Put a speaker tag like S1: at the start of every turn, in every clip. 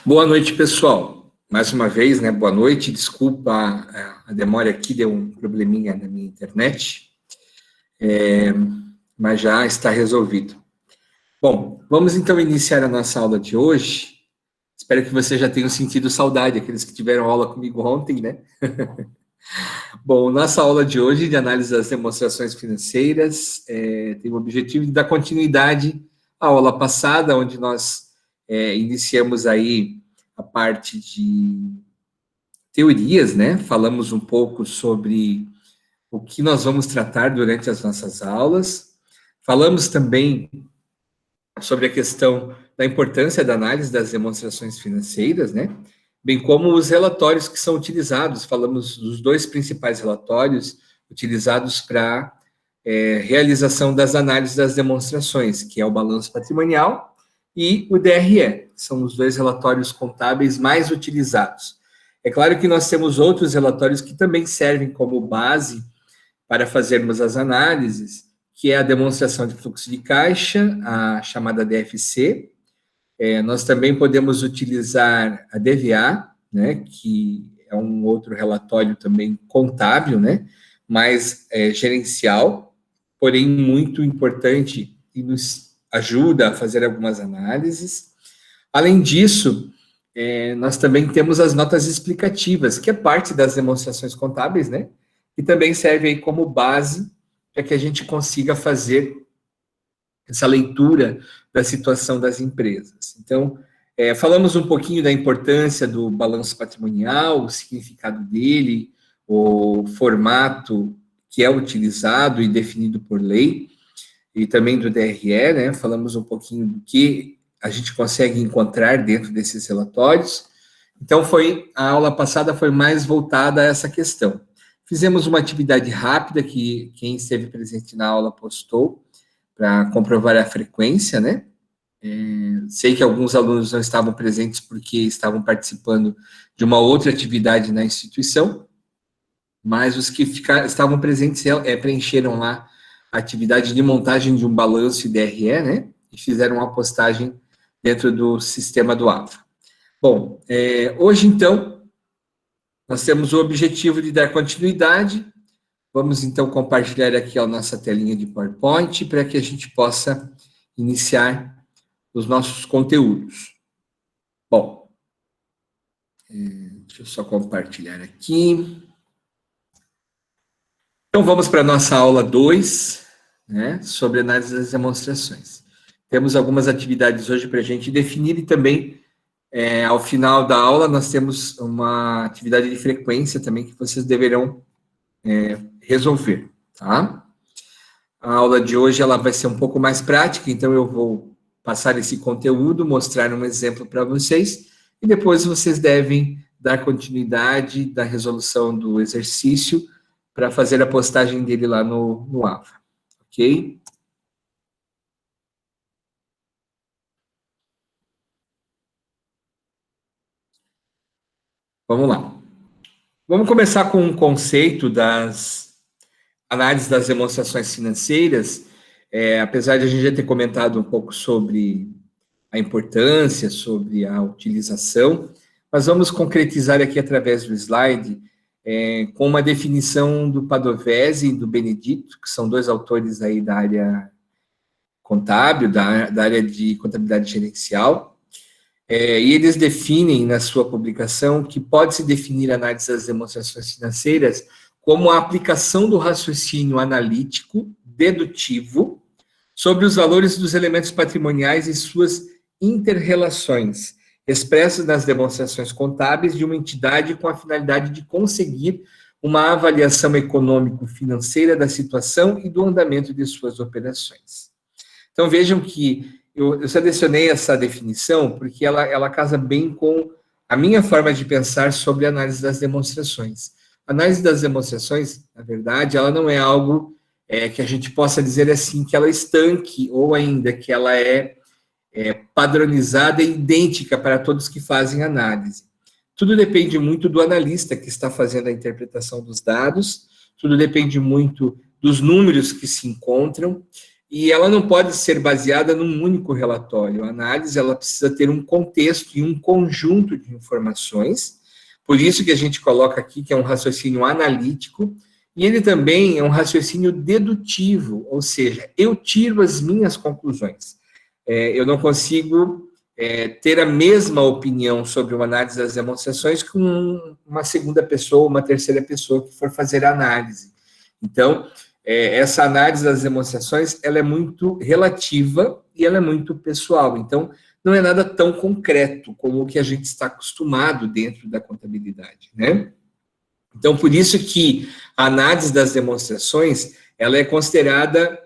S1: Boa noite, pessoal. Mais uma vez, né? Boa noite. Desculpa a demora aqui, deu um probleminha na minha internet, mas já está resolvido. Bom, vamos então iniciar a nossa aula de hoje. Espero que vocês já tenham sentido saudade, aqueles que tiveram aula comigo ontem, né? Bom, nossa aula de hoje, de análise das demonstrações financeiras, tem o objetivo de dar continuidade à aula passada, onde nós iniciamos aí a parte de teorias, né? Falamos um pouco sobre o que nós vamos tratar durante as nossas aulas. Falamos também sobre a questão da importância da análise das demonstrações financeiras, né? Bem como os relatórios que são utilizados. Falamos dos dois principais relatórios utilizados para realização das análises das demonstrações, que é o balanço patrimonial e o DRE. São os dois relatórios contábeis mais utilizados. É claro que nós temos outros relatórios que também servem como base para fazermos as análises, que é a demonstração de fluxo de caixa, a chamada DFC. Nós também podemos utilizar a DVA, né, que é um outro relatório também contábil, né, mas gerencial, porém muito importante e nos ajuda a fazer algumas análises. Além disso, nós também temos as notas explicativas, que é parte das demonstrações contábeis, né? E também serve aí como base para que a gente consiga fazer essa leitura da situação das empresas. Então, falamos um pouquinho da importância do balanço patrimonial, o significado dele, o formato que é utilizado e definido por lei, e também do DRE, né? Falamos um pouquinho do que a gente consegue encontrar dentro desses relatórios. Então, a aula passada foi mais voltada a essa questão. Fizemos uma atividade rápida que quem esteve presente na aula postou para comprovar a frequência, né? Sei que alguns alunos não estavam presentes porque estavam participando de uma outra atividade na instituição, mas os que estavam presentes preencheram lá a atividade de montagem de um balanço e DRE, né? E fizeram uma postagem dentro do sistema do AVA. Bom, hoje, então, nós temos o objetivo de dar continuidade. Vamos, então, compartilhar aqui a nossa telinha de PowerPoint para que a gente possa iniciar os nossos conteúdos. Bom, deixa eu só compartilhar aqui. Então, vamos para a nossa aula 2, né, sobre análise das demonstrações. Temos algumas atividades hoje para a gente definir e também, ao final da aula, nós temos uma atividade de frequência também que vocês deverão resolver, tá? A aula de hoje ela vai ser um pouco mais prática, então eu vou passar esse conteúdo, mostrar um exemplo para vocês, e depois vocês devem dar continuidade da resolução do exercício para fazer a postagem dele lá no AVA, ok? Vamos lá. Vamos começar com um conceito das análises das demonstrações financeiras, apesar de a gente já ter comentado um pouco sobre a importância, sobre a utilização, mas vamos concretizar aqui através do slide com uma definição do Padovese e do Benedito, que são dois autores aí da área contábil, da área de contabilidade gerencial, e eles definem na sua publicação que pode-se definir a análise das demonstrações financeiras como a aplicação do raciocínio analítico dedutivo sobre os valores dos elementos patrimoniais e suas interrelações, expressas nas demonstrações contábeis de uma entidade com a finalidade de conseguir uma avaliação econômico-financeira da situação e do andamento de suas operações. Então, vejam que eu selecionei essa definição porque ela casa bem com a minha forma de pensar sobre a análise das demonstrações. A análise das demonstrações, na verdade, ela não é algo que a gente possa dizer assim, que ela estanque, ou ainda que ela é padronizada e idêntica para todos que fazem análise. Tudo depende muito do analista que está fazendo a interpretação dos dados, tudo depende muito dos números que se encontram, e ela não pode ser baseada num único relatório. A análise ela precisa ter um contexto e um conjunto de informações, por isso que a gente coloca aqui que é um raciocínio analítico, e ele também é um raciocínio dedutivo, ou seja, eu tiro as minhas conclusões. Eu não consigo ter a mesma opinião sobre uma análise das demonstrações com uma segunda pessoa, uma terceira pessoa que for fazer a análise. Então, essa análise das demonstrações, ela é muito relativa e ela é muito pessoal. Então, não é nada tão concreto como o que a gente está acostumado dentro da contabilidade, né? Então, por isso que a análise das demonstrações, ela é considerada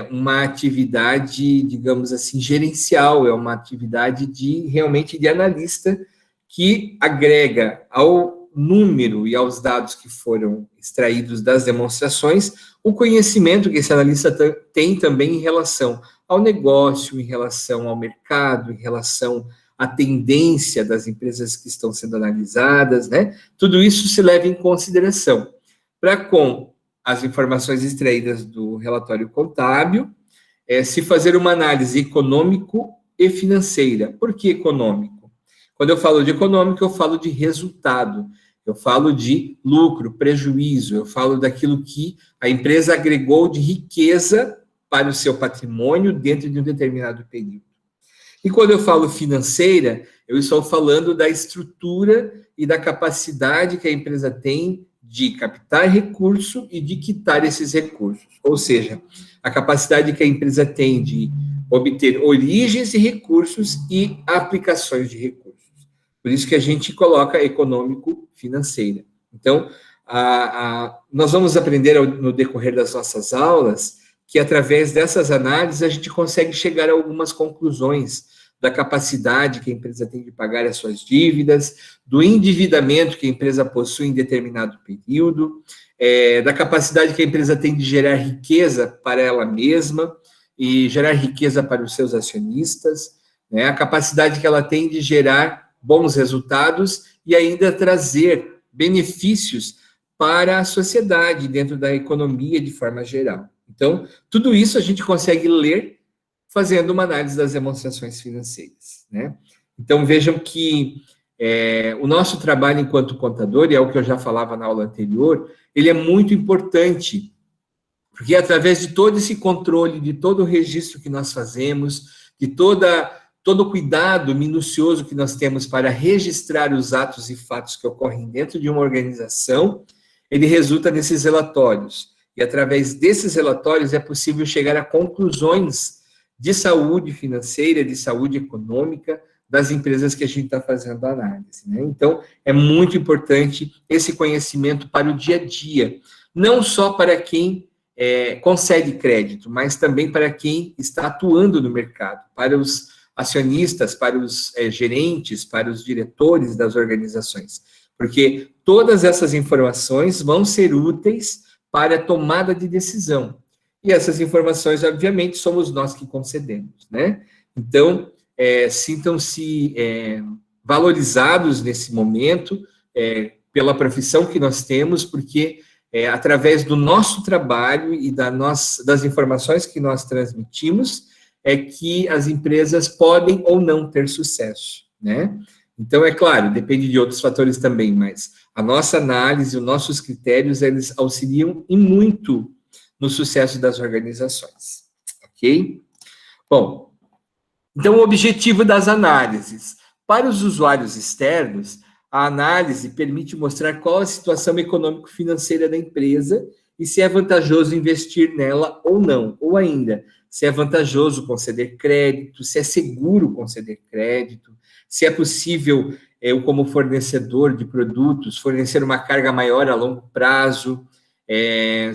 S1: uma atividade, digamos assim, gerencial, é uma atividade realmente de analista que agrega ao número e aos dados que foram extraídos das demonstrações o conhecimento que esse analista tem também em relação ao negócio, em relação ao mercado, em relação à tendência das empresas que estão sendo analisadas, né? Tudo isso se leva em consideração para com as informações extraídas do relatório contábil, se fazer uma análise econômico e financeira. Por que econômico? Quando eu falo de econômico, eu falo de resultado, eu falo de lucro, prejuízo, eu falo daquilo que a empresa agregou de riqueza para o seu patrimônio dentro de um determinado período. E quando eu falo financeira, eu estou falando da estrutura e da capacidade que a empresa tem de captar recurso e de quitar esses recursos. Ou seja, a capacidade que a empresa tem de obter origens de recursos e aplicações de recursos. Por isso que a gente coloca econômico-financeira. Então, nós vamos aprender no decorrer das nossas aulas que, através dessas análises, a gente consegue chegar a algumas conclusões da capacidade que a empresa tem de pagar as suas dívidas, do endividamento que a empresa possui em determinado período, da capacidade que a empresa tem de gerar riqueza para ela mesma e gerar riqueza para os seus acionistas, né? A capacidade que ela tem de gerar bons resultados e ainda trazer benefícios para a sociedade, dentro da economia de forma geral. Então, tudo isso a gente consegue ler fazendo uma análise das demonstrações financeiras, né? Então, vejam que o nosso trabalho enquanto contador, e é o que eu já falava na aula anterior, ele é muito importante, porque através de todo esse controle, de todo o registro que nós fazemos, de todo o cuidado minucioso que nós temos para registrar os atos e fatos que ocorrem dentro de uma organização, ele resulta nesses relatórios. E através desses relatórios é possível chegar a conclusões de saúde financeira, de saúde econômica das empresas que a gente está fazendo a análise, né? Então, é muito importante esse conhecimento para o dia a dia, não só para quem concede crédito, mas também para quem está atuando no mercado, para os acionistas, para os gerentes, para os diretores das organizações, porque todas essas informações vão ser úteis para a tomada de decisão. E essas informações, obviamente, somos nós que concedemos, né? Então, sintam-se valorizados nesse momento pela profissão que nós temos, porque através do nosso trabalho e das informações que nós transmitimos, é que as empresas podem ou não ter sucesso, né? Então, é claro, depende de outros fatores também, mas a nossa análise, os nossos critérios, eles auxiliam e muito no sucesso das organizações, ok? Bom, então o objetivo das análises. Para os usuários externos, a análise permite mostrar qual a situação econômico-financeira da empresa e se é vantajoso investir nela ou não, ou ainda, se é vantajoso conceder crédito, se é seguro conceder crédito, se é possível, eu como fornecedor de produtos, fornecer uma carga maior a longo prazo,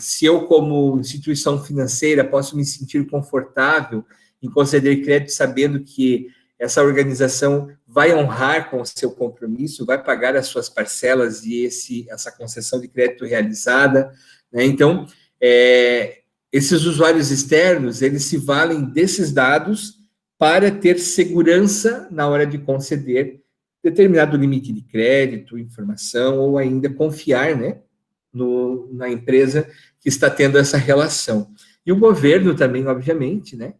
S1: se eu, como instituição financeira, posso me sentir confortável em conceder crédito sabendo que essa organização vai honrar com o seu compromisso, vai pagar as suas parcelas e essa concessão de crédito realizada, né? Então, esses usuários externos, eles se valem desses dados para ter segurança na hora de conceder determinado limite de crédito, informação, ou ainda confiar, né, na empresa que está tendo essa relação. E o governo também, obviamente, né?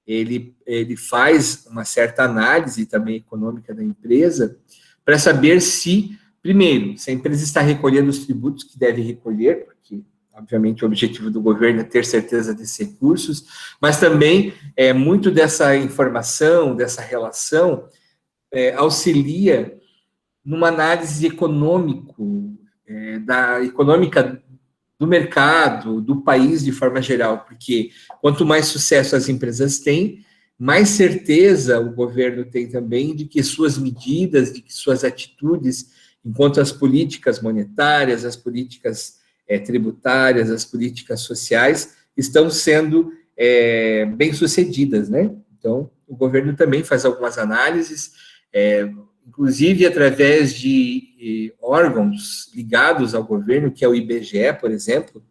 S1: Ele faz uma certa análise também econômica da empresa para saber se, primeiro, se a empresa está recolhendo os tributos que deve recolher, porque, obviamente, o objetivo do governo é ter certeza desses recursos, mas também muito dessa informação, dessa relação, auxilia numa análise econômica do mercado, do país de forma geral, porque quanto mais sucesso as empresas têm, mais certeza o governo tem também de que suas medidas, de que suas atitudes, enquanto as políticas monetárias, as políticas tributárias, as políticas sociais, estão sendo bem-sucedidas, né? Então, o governo também faz algumas análises, inclusive através de órgãos ligados ao governo, que é o IBGE, por exemplo,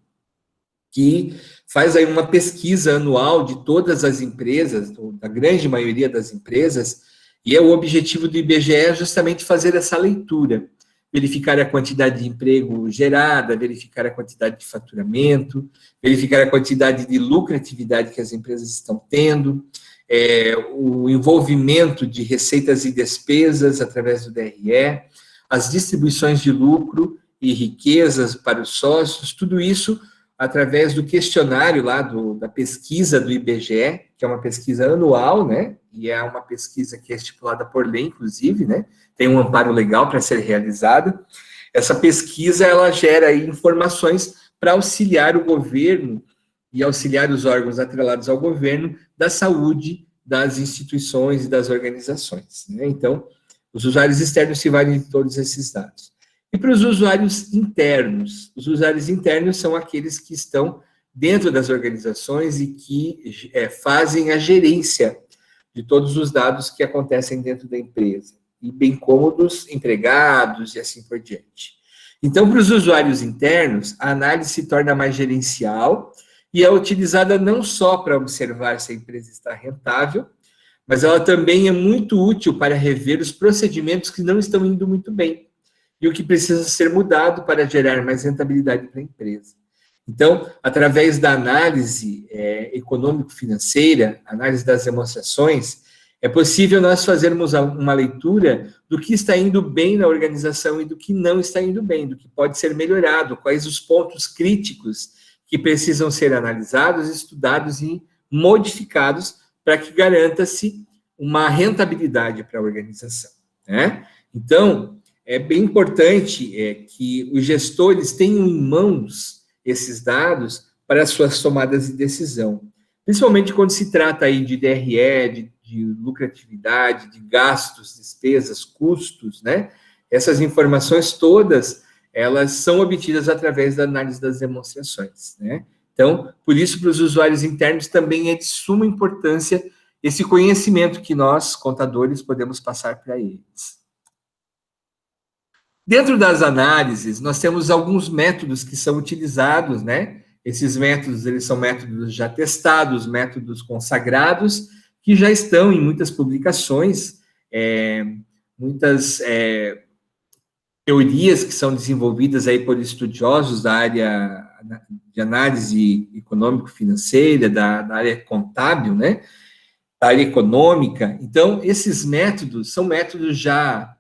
S1: que faz aí uma pesquisa anual de todas as empresas, da grande maioria das empresas, e o objetivo do IBGE é justamente fazer essa leitura, verificar a quantidade de emprego gerada, verificar a quantidade de faturamento, verificar a quantidade de lucratividade que as empresas estão tendo, o envolvimento de receitas e despesas através do DRE, as distribuições de lucro e riquezas para os sócios, tudo isso através do questionário lá da pesquisa do IBGE, que é uma pesquisa anual, né? E é uma pesquisa que é estipulada por lei, inclusive, né? Tem um amparo legal para ser realizada. Essa pesquisa, ela gera aí informações para auxiliar o governo e auxiliar os órgãos atrelados ao governo da saúde das instituições e das organizações, né? Então, os usuários externos se valem de todos esses dados. E para os usuários internos são aqueles que estão dentro das organizações e que fazem a gerência de todos os dados que acontecem dentro da empresa, e bem como dos empregados e assim por diante. Então, para os usuários internos, a análise se torna mais gerencial e é utilizada não só para observar se a empresa está rentável, mas ela também é muito útil para rever os procedimentos que não estão indo muito bem e o que precisa ser mudado para gerar mais rentabilidade para a empresa. Então, através da análise econômico-financeira, análise das demonstrações, é possível nós fazermos uma leitura do que está indo bem na organização e do que não está indo bem, do que pode ser melhorado, quais os pontos críticos que precisam ser analisados, estudados e modificados para que garanta-se uma rentabilidade para a organização, né? Então, é bem importante que os gestores tenham em mãos esses dados para as suas tomadas de decisão, principalmente quando se trata aí de DRE, de lucratividade, de gastos, despesas, custos, né? Essas informações todas, elas são obtidas através da análise das demonstrações, né? Então, por isso, para os usuários internos também é de suma importância esse conhecimento que nós, contadores, podemos passar para eles. Dentro das análises, nós temos alguns métodos que são utilizados, né? Esses métodos, eles são métodos já testados, métodos consagrados, que já estão em muitas publicações, muitas teorias que são desenvolvidas aí por estudiosos da área de análise econômico-financeira, da área contábil, né? Da área econômica. Então, esses métodos são métodos já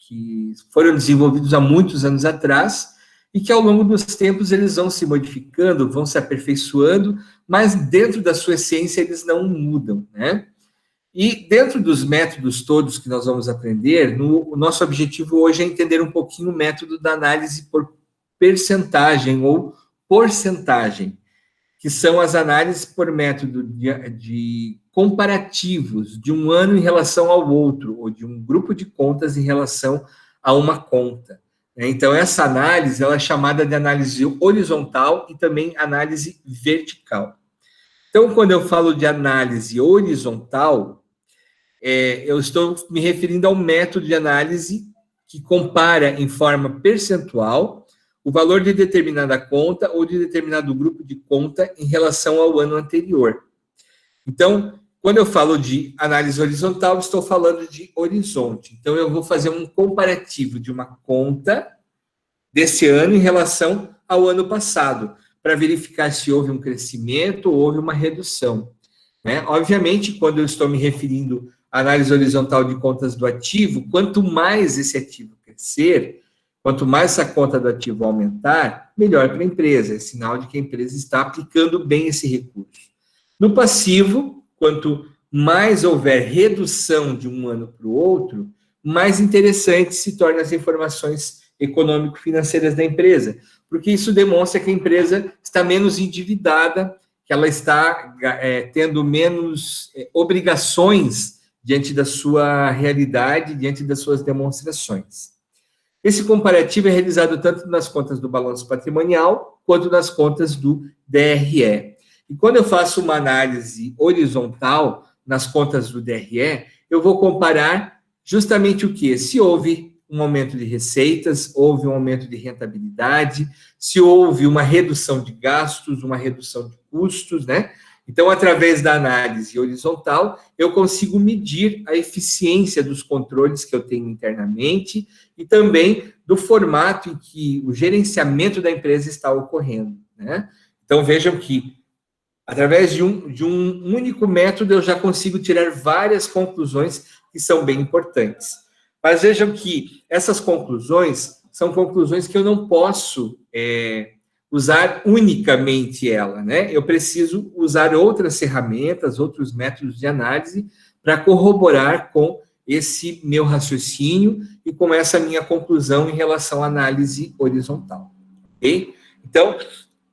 S1: que foram desenvolvidos há muitos anos atrás e que, ao longo dos tempos, eles vão se modificando, vão se aperfeiçoando, mas dentro da sua essência eles não mudam, né? E dentro dos métodos todos que nós vamos aprender, o nosso objetivo hoje é entender um pouquinho o método da análise por percentagem ou porcentagem, que são as análises por método de comparativos de um ano em relação ao outro, ou de um grupo de contas em relação a uma conta. Então, essa análise ela é chamada de análise horizontal e também análise vertical. Então, quando eu falo de análise horizontal, eu estou me referindo ao método de análise que compara em forma percentual o valor de determinada conta ou de determinado grupo de conta em relação ao ano anterior. Então, quando eu falo de análise horizontal, estou falando de horizonte. Então, eu vou fazer um comparativo de uma conta desse ano em relação ao ano passado, para verificar se houve um crescimento ou houve uma redução, né? Obviamente, quando eu estou me referindo à análise horizontal de contas do ativo, quanto mais esse ativo crescer, quanto mais essa conta do ativo aumentar, melhor para a empresa, é sinal de que a empresa está aplicando bem esse recurso. No passivo, quanto mais houver redução de um ano para o outro, mais interessante se tornam as informações econômico-financeiras da empresa, porque isso demonstra que a empresa está menos endividada, que ela está tendo menos obrigações diante da sua realidade, diante das suas demonstrações. Esse comparativo é realizado tanto nas contas do balanço patrimonial, quanto nas contas do DRE. E quando eu faço uma análise horizontal nas contas do DRE, eu vou comparar justamente o quê? Se houve um aumento de receitas, houve um aumento de rentabilidade, se houve uma redução de gastos, uma redução de custos, né? Então, através da análise horizontal, eu consigo medir a eficiência dos controles que eu tenho internamente e também do formato em que o gerenciamento da empresa está ocorrendo, né? Então, vejam que, através de um único método, eu já consigo tirar várias conclusões que são bem importantes. Mas vejam que essas conclusões são conclusões que eu não posso usar unicamente ela, né? Eu preciso usar outras ferramentas, outros métodos de análise para corroborar com esse meu raciocínio e com essa minha conclusão em relação à análise horizontal, ok? Então,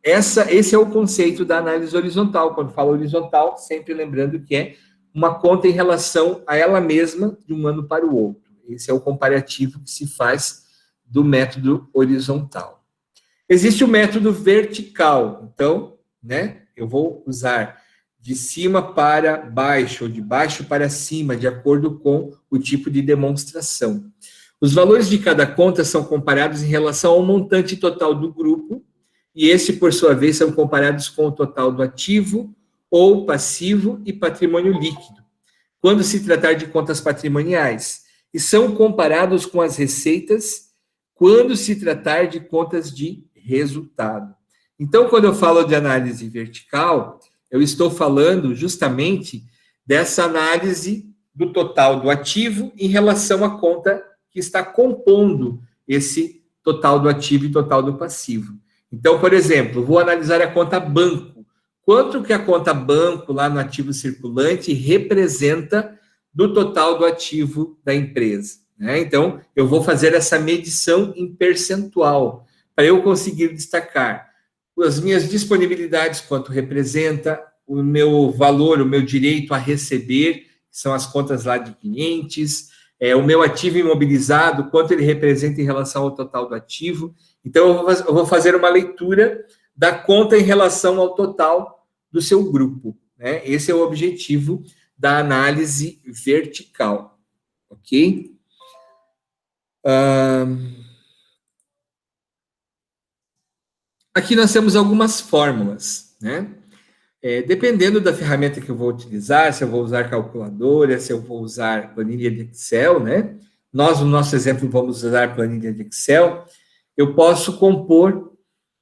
S1: esse é o conceito da análise horizontal. Quando falo horizontal, sempre lembrando que é uma conta em relação a ela mesma de um ano para o outro. Esse é o comparativo que se faz do método horizontal. Existe o método vertical. Então, né, eu vou usar de cima para baixo, ou de baixo para cima, de acordo com o tipo de demonstração. Os valores de cada conta são comparados em relação ao montante total do grupo, e esse, por sua vez, são comparados com o total do ativo, ou passivo e patrimônio líquido, quando se tratar de contas patrimoniais, e são comparados com as receitas quando se tratar de contas de resultado. Então, quando eu falo de análise vertical, eu estou falando justamente dessa análise do total do ativo em relação à conta que está compondo esse total do ativo e total do passivo. Então, por exemplo, vou analisar a conta banco. Quanto que a conta banco, lá no ativo circulante, representa do total do ativo da empresa, né? Então, eu vou fazer essa medição em percentual, para eu conseguir destacar as minhas disponibilidades, quanto representa, o meu valor, o meu direito a receber, que são as contas lá de clientes, o meu ativo imobilizado, quanto ele representa em relação ao total do ativo. Então, eu vou fazer uma leitura da conta em relação ao total do seu grupo, né? Esse é o objetivo da análise vertical, ok? Aqui nós temos algumas fórmulas, né? Dependendo da ferramenta que eu vou utilizar, se eu vou usar calculadora, se eu vou usar planilha de Excel, né? Nós, no nosso exemplo, vamos usar planilha de Excel. Eu posso compor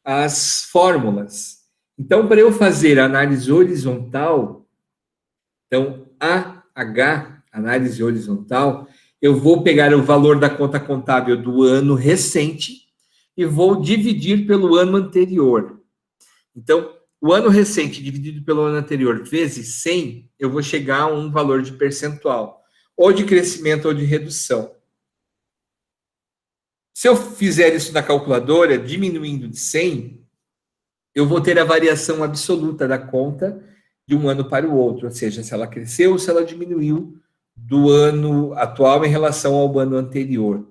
S1: as fórmulas. Então, para eu fazer a análise horizontal, então, AH, análise horizontal, eu vou pegar o valor da conta contábil do ano recente e vou dividir pelo ano anterior. Então, o ano recente dividido pelo ano anterior vezes 100, eu vou chegar a um valor de percentual, ou de crescimento ou de redução. Se eu fizer isso na calculadora, diminuindo de 100, eu vou ter a variação absoluta da conta de um ano para o outro, ou seja, se ela cresceu ou se ela diminuiu do ano atual em relação ao ano anterior.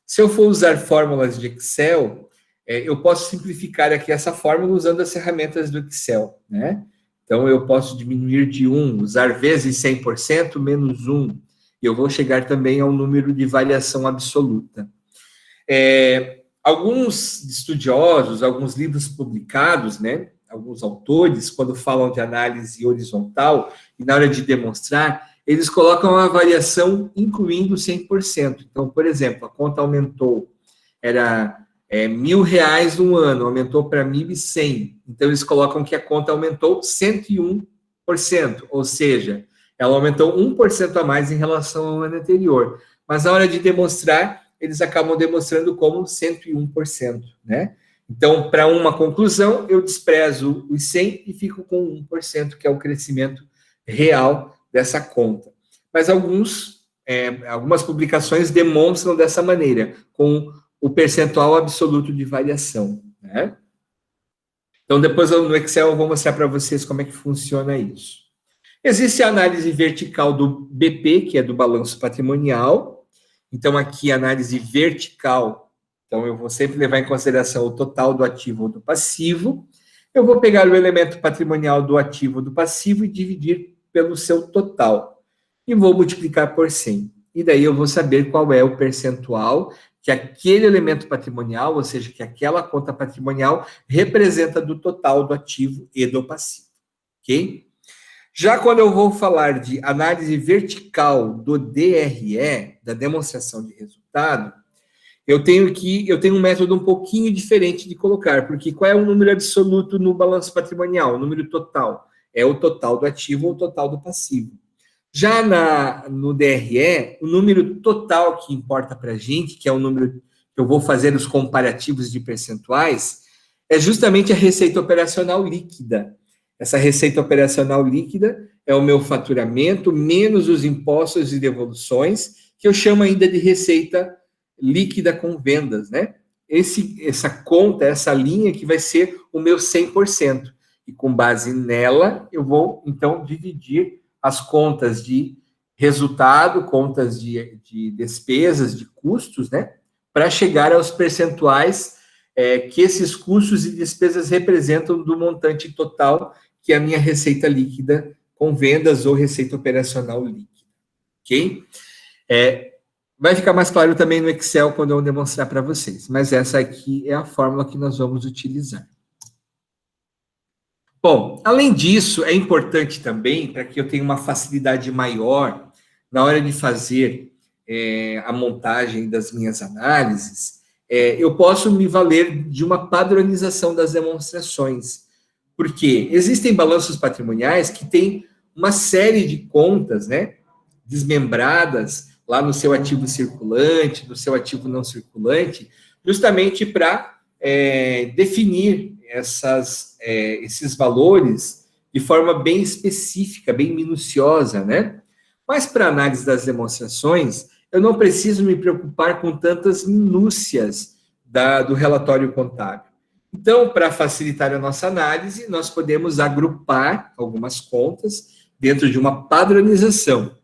S1: Se eu for usar fórmulas de Excel, eu posso simplificar aqui essa fórmula usando as ferramentas do Excel, né? Então, eu posso diminuir de 1, usar vezes 100%, menos 1, e eu vou chegar também ao número de variação absoluta. Alguns estudiosos, alguns livros publicados, né, alguns autores, quando falam de análise horizontal, e na hora de demonstrar, eles colocam a variação incluindo 100%. Então, por exemplo, a conta aumentou, era R$ 1.000 no ano, aumentou para 1.100. Então, eles colocam que a conta aumentou 101%, ou seja, ela aumentou 1% a mais em relação ao ano anterior. Mas na hora de demonstrar, eles acabam demonstrando como 101%, né? Então, para uma conclusão, eu desprezo os 100 e fico com 1%, que é o crescimento real dessa conta. Mas algumas publicações demonstram dessa maneira, com o percentual absoluto de variação, né? Então, depois no Excel eu vou mostrar para vocês como é que funciona isso. Existe a análise vertical do BP, que é do balanço patrimonial. Então, aqui, análise vertical. Então, eu vou sempre levar em consideração o total do ativo ou do passivo. Eu vou pegar o elemento patrimonial do ativo ou do passivo e dividir pelo seu total. E vou multiplicar por 100. E daí eu vou saber qual é o percentual que aquele elemento patrimonial, ou seja, que aquela conta patrimonial representa do total do ativo e do passivo. Ok? Já quando eu vou falar de análise vertical do DRE, da demonstração de resultado, eu tenho um método um pouquinho diferente de colocar, porque qual é o número absoluto no balanço patrimonial? O número total. É o total do ativo ou o total do passivo. Já no DRE, o número total que importa para a gente, que é o número que eu vou fazer os comparativos de percentuais, é justamente a receita operacional líquida. Essa receita operacional líquida é o meu faturamento menos os impostos e devoluções, que eu chamo ainda de receita líquida com vendas, né? Essa conta, essa linha que vai ser o meu 100%. E com base nela, eu vou, então, dividir as contas de resultado, contas de despesas, de custos, né? Para chegar aos percentuais que esses custos e despesas representam do montante total, que é a minha receita líquida com vendas ou receita operacional líquida. Ok? Vai ficar mais claro também no Excel quando eu demonstrar para vocês, mas essa aqui é a fórmula que nós vamos utilizar. Bom, além disso, é importante também, para que eu tenha uma facilidade maior na hora de fazer a montagem das minhas análises, eu posso me valer de uma padronização das demonstrações. Porque existem balanços patrimoniais que têm uma série de contas, né, desmembradas lá no seu ativo circulante, no seu ativo não circulante, justamente para definir esses valores de forma bem específica, bem minuciosa, né? Mas para análise das demonstrações, eu não preciso me preocupar com tantas minúcias do relatório contábil. Então, para facilitar a nossa análise, nós podemos agrupar algumas contas dentro de uma padronização.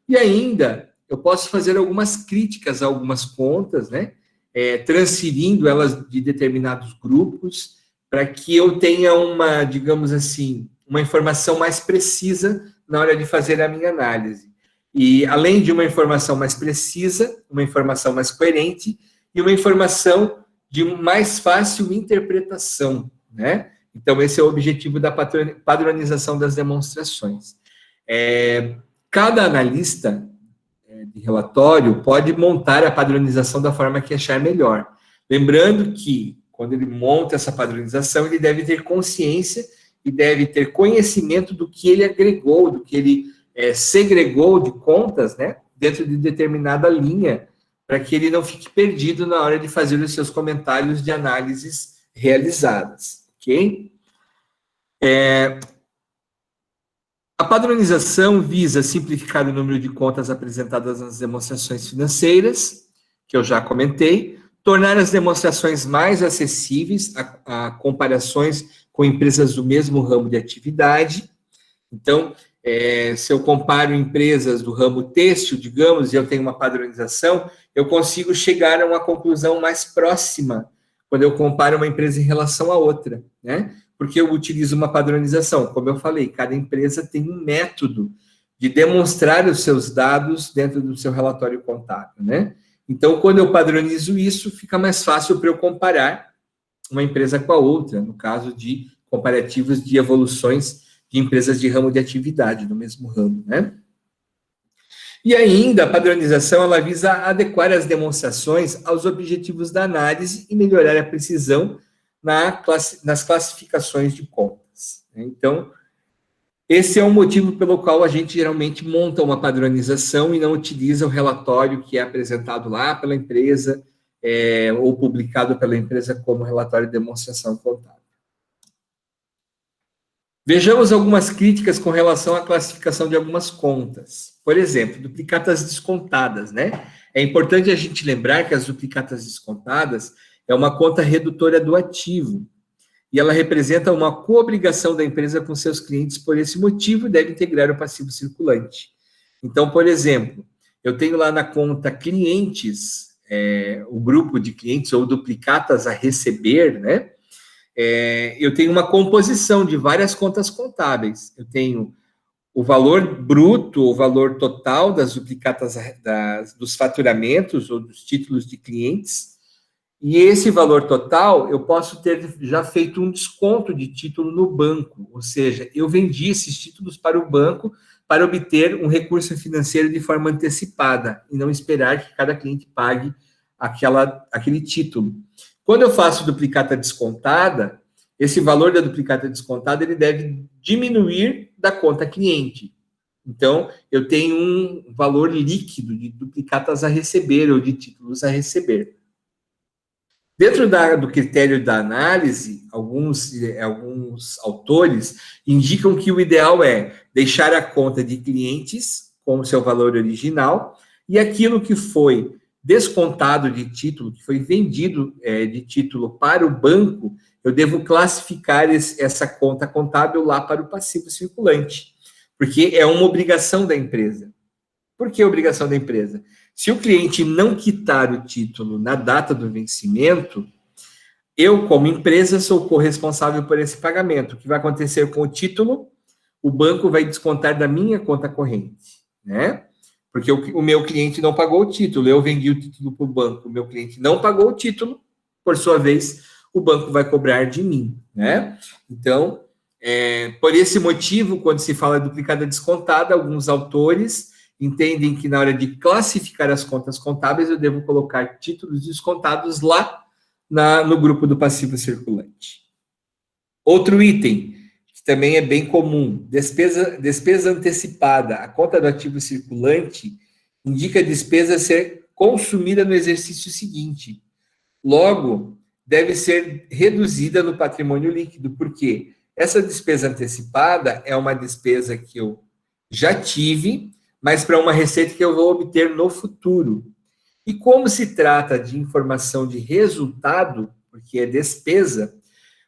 S1: E ainda, eu posso fazer algumas críticas a algumas contas, né? Transferindo elas de determinados grupos, para que eu tenha digamos assim, uma informação mais precisa na hora de fazer a minha análise. E, além de uma informação mais precisa, uma informação mais coerente e uma informação de mais fácil interpretação, né? Então, esse é o objetivo da padronização das demonstrações. Cada analista de relatório pode montar a padronização da forma que achar melhor. Lembrando que, quando ele monta essa padronização, ele deve ter consciência e deve ter conhecimento do que ele agregou, do que ele segregou de contas, né, dentro de determinada linha, para que ele não fique perdido na hora de fazer os seus comentários de análises realizadas, ok? A padronização visa simplificar o número de contas apresentadas nas demonstrações financeiras, que eu já comentei, tornar as demonstrações mais acessíveis a comparações com empresas do mesmo ramo de atividade. Então, se eu comparo empresas do ramo têxtil, digamos, e eu tenho uma padronização, eu consigo chegar a uma conclusão mais próxima quando eu comparo uma empresa em relação a outra, né? Porque eu utilizo uma padronização. Como eu falei, cada empresa tem um método de demonstrar os seus dados dentro do seu relatório contábil, né? Então, quando eu padronizo isso, fica mais fácil para eu comparar uma empresa com a outra, no caso de comparativos de evoluções de empresas de ramo de atividade, do mesmo ramo, né? E ainda, a padronização, ela visa adequar as demonstrações aos objetivos da análise e melhorar a precisão nas classificações de contas. Então, esse é o motivo pelo qual a gente geralmente monta uma padronização e não utiliza o relatório que é apresentado lá pela empresa ou publicado pela empresa como relatório de demonstração contábil. Vejamos algumas críticas com relação à classificação de algumas contas. Por exemplo, duplicatas descontadas, né? É importante a gente lembrar que as duplicatas descontadas é uma conta redutora do ativo e ela representa uma coobrigação da empresa com seus clientes, por esse motivo deve integrar o passivo circulante. Então, por exemplo, eu tenho lá na conta clientes, o grupo de clientes ou duplicatas a receber, né? Eu tenho uma composição de várias contas contábeis. Eu tenho o valor bruto, o valor total das duplicatas dos faturamentos ou dos títulos de clientes, e esse valor total eu posso ter já feito um desconto de título no banco, ou seja, eu vendi esses títulos para o banco para obter um recurso financeiro de forma antecipada e não esperar que cada cliente pague aquele título. Quando eu faço duplicata descontada, esse valor da duplicata descontada ele deve diminuir da conta cliente. Então, eu tenho um valor líquido de duplicatas a receber ou de títulos a receber. Dentro do critério da análise, alguns autores indicam que o ideal é deixar a conta de clientes com o seu valor original e aquilo que foi descontado de título, que foi vendido de título para o banco, eu devo classificar essa conta contábil lá para o passivo circulante, porque é uma obrigação da empresa. Por que obrigação da empresa? Se o cliente não quitar o título na data do vencimento, eu, como empresa, sou corresponsável por esse pagamento. O que vai acontecer com o título? O banco vai descontar da minha conta corrente, né? Porque o meu cliente não pagou o título, eu vendi o título para o banco, o meu cliente não pagou o título, por sua vez, o banco vai cobrar de mim, né? Então, por esse motivo, quando se fala duplicata descontada, alguns autores entendem que na hora de classificar as contas contábeis, eu devo colocar títulos descontados lá no grupo do passivo circulante. Outro item, que também é bem comum, despesa antecipada. A conta do ativo circulante indica a despesa a ser consumida no exercício seguinte. Logo, deve ser reduzida no patrimônio líquido. Por quê? Essa despesa antecipada é uma despesa que eu já tive, mas para uma receita que eu vou obter no futuro. E como se trata de informação de resultado, porque é despesa,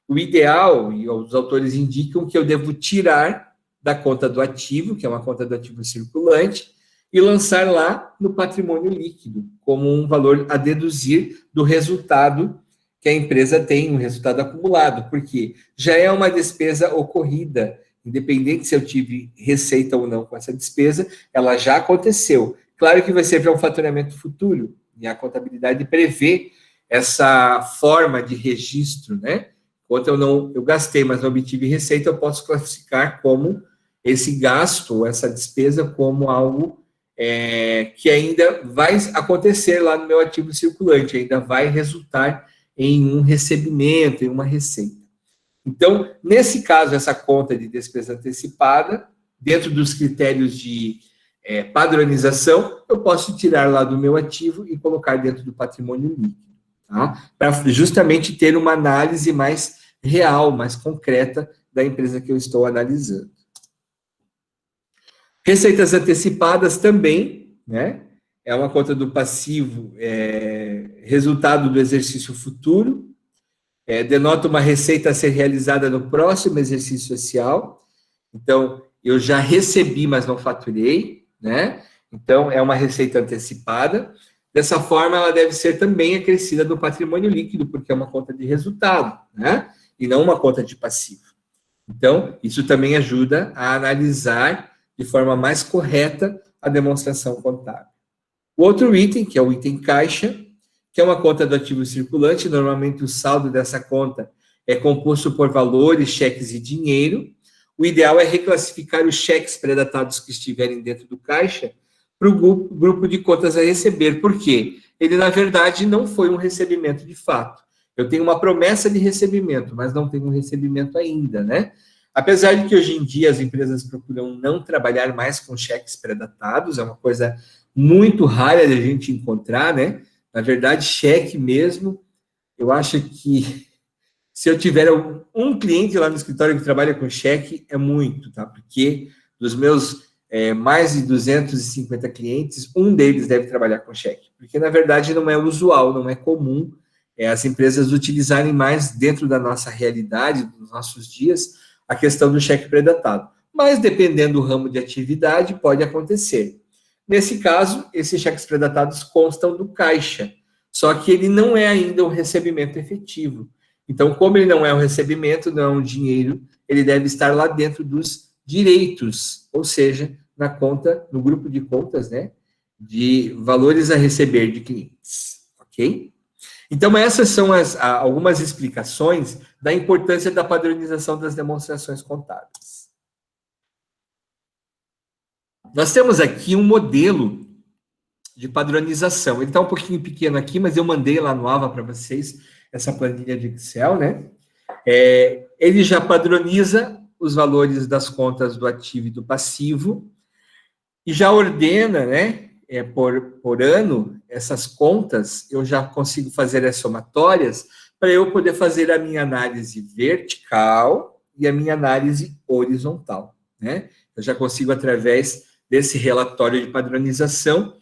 S1: o ideal, e os autores indicam que eu devo tirar da conta do ativo, que é uma conta do ativo circulante, e lançar lá no patrimônio líquido, como um valor a deduzir do resultado que a empresa tem, um resultado acumulado, porque já é uma despesa ocorrida, independente se eu tive receita ou não com essa despesa, ela já aconteceu. Claro que vai ser para um faturamento futuro, e a contabilidade prevê essa forma de registro, né? Enquanto eu gastei, mas não obtive receita, eu posso classificar como esse gasto, ou essa despesa, como algo que ainda vai acontecer lá no meu ativo circulante, ainda vai resultar em um recebimento, em uma receita. Então, nesse caso, essa conta de despesa antecipada, dentro dos critérios de padronização, eu posso tirar lá do meu ativo e colocar dentro do patrimônio líquido, tá? Para justamente ter uma análise mais real, mais concreta da empresa que eu estou analisando. Receitas antecipadas também, né? É uma conta do passivo, resultado do exercício futuro, denota uma receita a ser realizada no próximo exercício social. Então, eu já recebi, mas não faturei, né? Então, é uma receita antecipada. Dessa forma, ela deve ser também acrescida do patrimônio líquido, porque é uma conta de resultado, né? E não uma conta de passivo. Então, isso também ajuda a analisar de forma mais correta a demonstração contábil. O outro item, que é o item caixa, que é uma conta do ativo circulante, normalmente o saldo dessa conta é composto por valores, cheques e dinheiro. O ideal é reclassificar os cheques pré-datados que estiverem dentro do caixa para o grupo de contas a receber. Por quê? Ele, na verdade, não foi um recebimento de fato. Eu tenho uma promessa de recebimento, mas não tenho um recebimento ainda, né? Apesar de que hoje em dia as empresas procuram não trabalhar mais com cheques pré-datados, é uma coisa muito rara de a gente encontrar, né? Na verdade, cheque mesmo, eu acho que se eu tiver um cliente lá no escritório que trabalha com cheque, é muito, tá? Porque dos meus mais de 250 clientes, um deles deve trabalhar com cheque. Porque, na verdade, não é usual, não é comum as empresas utilizarem mais dentro da nossa realidade, dos nossos dias, a questão do cheque pré-datado. Mas, dependendo do ramo de atividade, pode acontecer. Nesse caso, esses cheques pré-datados constam do caixa, só que ele não é ainda um recebimento efetivo. Então, como ele não é um recebimento, não é um dinheiro, ele deve estar lá dentro dos direitos, ou seja, na conta, no grupo de contas, né, de valores a receber de clientes, ok? Então, essas são algumas explicações da importância da padronização das demonstrações contábeis. Nós temos aqui um modelo de padronização. Ele está um pouquinho pequeno aqui, mas eu mandei lá no AVA para vocês essa planilha de Excel, né? Ele já padroniza os valores das contas do ativo e do passivo e já ordena, né? Por ano, essas contas, eu já consigo fazer as somatórias para eu poder fazer a minha análise vertical e a minha análise horizontal, né? Eu já consigo, através desse relatório de padronização,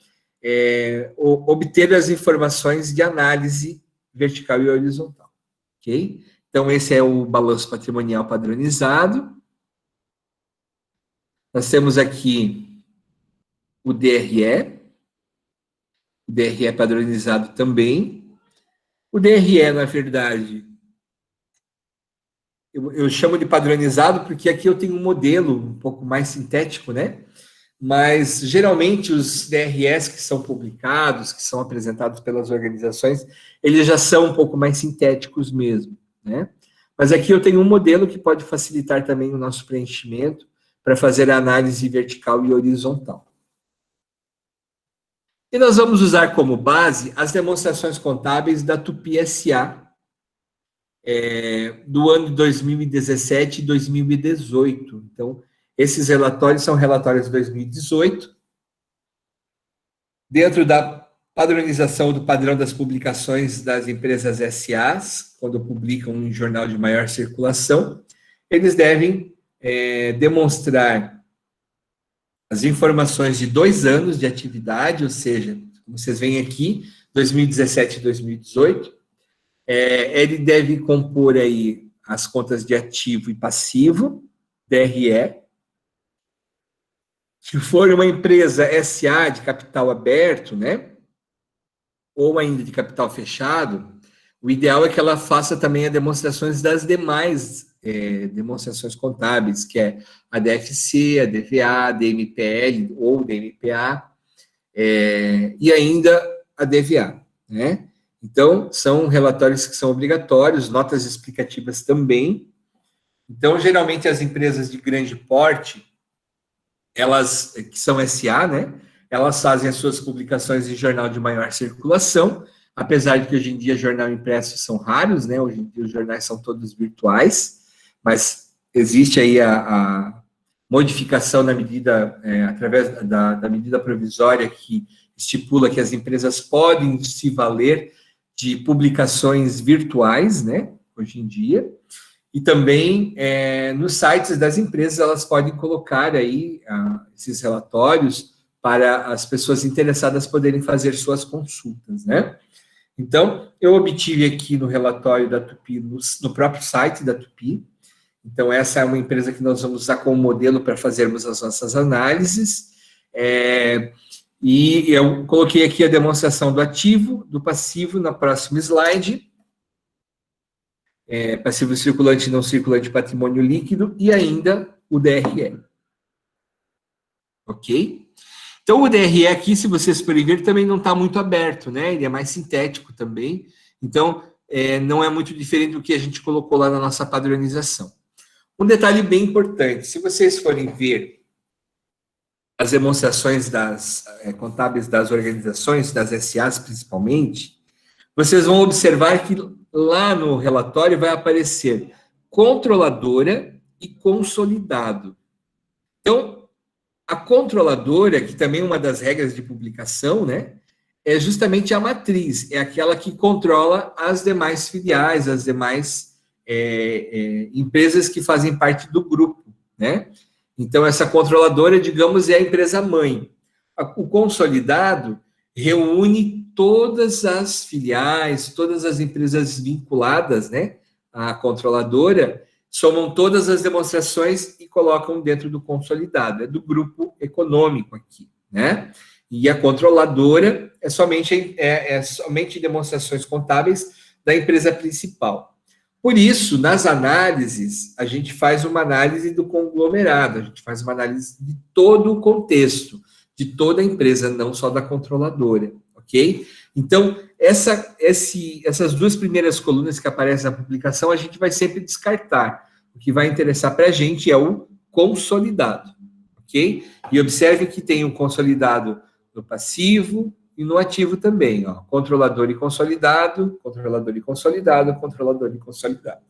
S1: obter as informações de análise vertical e horizontal, ok? Então, esse é o balanço patrimonial padronizado. Nós temos aqui o DRE padronizado também. O DRE, na verdade, eu chamo de padronizado porque aqui eu tenho um modelo um pouco mais sintético, né? Mas, geralmente, os DREs que são publicados, que são apresentados pelas organizações, eles já são um pouco mais sintéticos mesmo, né? Mas aqui eu tenho um modelo que pode facilitar também o nosso preenchimento para fazer a análise vertical e horizontal. E nós vamos usar como base as demonstrações contábeis da Tupi S.A., do ano de 2017 e 2018. Então, esses relatórios são relatórios de 2018, dentro da padronização do padrão das publicações das empresas SAs, quando publicam um jornal de maior circulação, eles devem demonstrar as informações de 2 anos de atividade, ou seja, como vocês veem aqui, 2017 e 2018, ele deve compor aí as contas de ativo e passivo, DRE. Se for uma empresa SA de capital aberto, né, ou ainda de capital fechado, o ideal é que ela faça também as demonstrações das demais demonstrações contábeis, que é a DFC, a DVA, a DMPL ou DMPA, e ainda a DVA, né? Então, são relatórios que são obrigatórios, notas explicativas também. Então, geralmente, as empresas de grande porte, elas, que são SA, né? Elas fazem as suas publicações em jornal de maior circulação, apesar de que hoje em dia jornal impresso são raros, né? Hoje em dia os jornais são todos virtuais, mas existe aí a modificação na medida, através da medida provisória que estipula que as empresas podem se valer de publicações virtuais, né? Hoje em dia. E também, nos sites das empresas, elas podem colocar aí esses relatórios para as pessoas interessadas poderem fazer suas consultas, né? Então, eu obtive aqui no relatório da Tupi, no próprio site da Tupi. Então, essa é uma empresa que nós vamos usar como modelo para fazermos as nossas análises. E eu coloquei aqui a demonstração do ativo, do passivo, na próxima slide. Passivo circulante, não circulante, patrimônio líquido, e ainda o DRE. Ok? Então, o DRE aqui, se vocês forem ver, também não está muito aberto, né? Ele é mais sintético também. Então, não é muito diferente do que a gente colocou lá na nossa padronização. Um detalhe bem importante, se vocês forem ver as demonstrações contábeis das organizações, das SAs principalmente, vocês vão observar que lá no relatório vai aparecer controladora e consolidado. Então, a controladora, que também é uma das regras de publicação, né, é justamente a matriz, é aquela que controla as demais filiais, as demais empresas que fazem parte do grupo, né? Então, essa controladora, digamos, é a empresa mãe. O consolidado reúne todas as filiais, todas as empresas vinculadas, né, à controladora, somam todas as demonstrações e colocam dentro do consolidado, é do grupo econômico aqui, né? E a controladora é somente demonstrações contábeis da empresa principal. Por isso, nas análises, a gente faz uma análise do conglomerado, a gente faz uma análise de todo o contexto, de toda a empresa, não só da controladora, ok? Então, essas duas primeiras colunas que aparecem na publicação, a gente vai sempre descartar. O que vai interessar para a gente é o consolidado, ok? E observe que tem o consolidado no passivo e no ativo também, ó. Controlador e consolidado, controlador e consolidado, controlador e consolidado.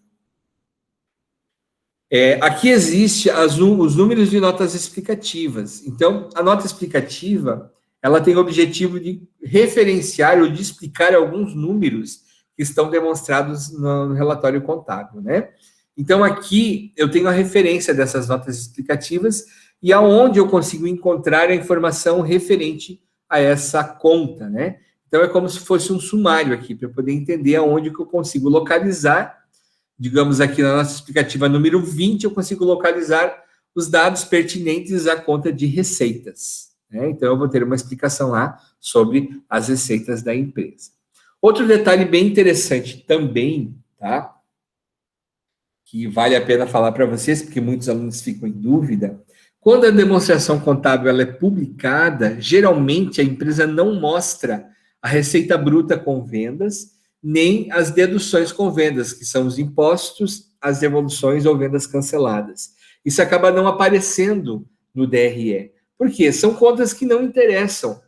S1: Aqui existe os números de notas explicativas. Então, a nota explicativa, ela tem o objetivo de referenciar ou de explicar alguns números que estão demonstrados no relatório contábil, né? Então, aqui eu tenho a referência dessas notas explicativas e aonde eu consigo encontrar a informação referente a essa conta, né? Então, é como se fosse um sumário aqui, para eu poder entender aonde que eu consigo localizar. Digamos aqui na nossa explicativa número 20, eu consigo localizar os dados pertinentes à conta de receitas, né? Então, eu vou ter uma explicação lá sobre as receitas da empresa. Outro detalhe bem interessante também, tá? Que vale a pena falar para vocês, porque muitos alunos ficam em dúvida. Quando a demonstração contábil ela é publicada, geralmente a empresa não mostra a receita bruta com vendas, nem as deduções com vendas, que são os impostos, as devoluções ou vendas canceladas. Isso acaba não aparecendo no DRE. Por quê? São contas que não interessam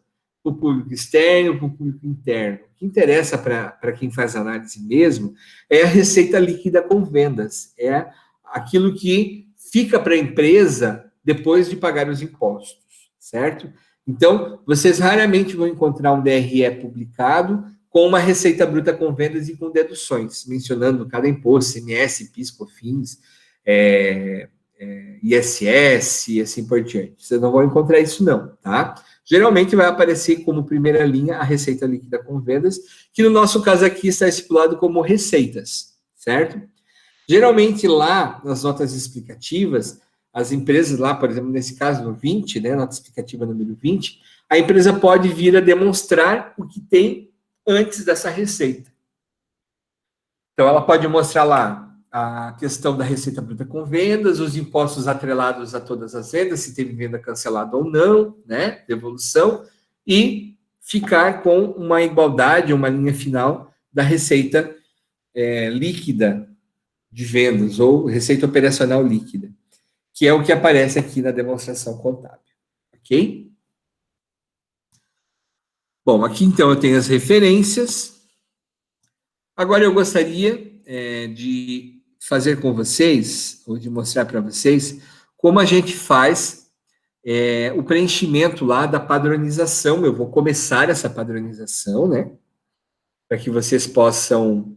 S1: para o público externo, para o público interno. O que interessa para quem faz análise mesmo é a receita líquida com vendas, é aquilo que fica para a empresa depois de pagar os impostos, certo? Então, vocês raramente vão encontrar um DRE publicado com uma receita bruta com vendas e com deduções, mencionando cada imposto, CMS, PIS, COFINS, ISS e assim por diante. Vocês não vão encontrar isso não, tá? Geralmente vai aparecer como primeira linha a receita líquida com vendas, que no nosso caso aqui está estipulado como receitas, certo? Geralmente lá, nas notas explicativas, as empresas lá, por exemplo, nesse caso, no 20, né, nota explicativa número 20, a empresa pode vir a demonstrar o que tem antes dessa receita. Então, ela pode mostrar lá a questão da receita bruta com vendas, os impostos atrelados a todas as vendas, se teve venda cancelada ou não, né, devolução, e ficar com uma igualdade, uma linha final da receita líquida de vendas, ou receita operacional líquida, que é o que aparece aqui na demonstração contábil, ok? Bom, aqui então eu tenho as referências. Agora eu gostaria de fazer com vocês, ou de mostrar para vocês, como a gente faz o preenchimento lá da padronização. Eu vou começar essa padronização, né? Para que vocês possam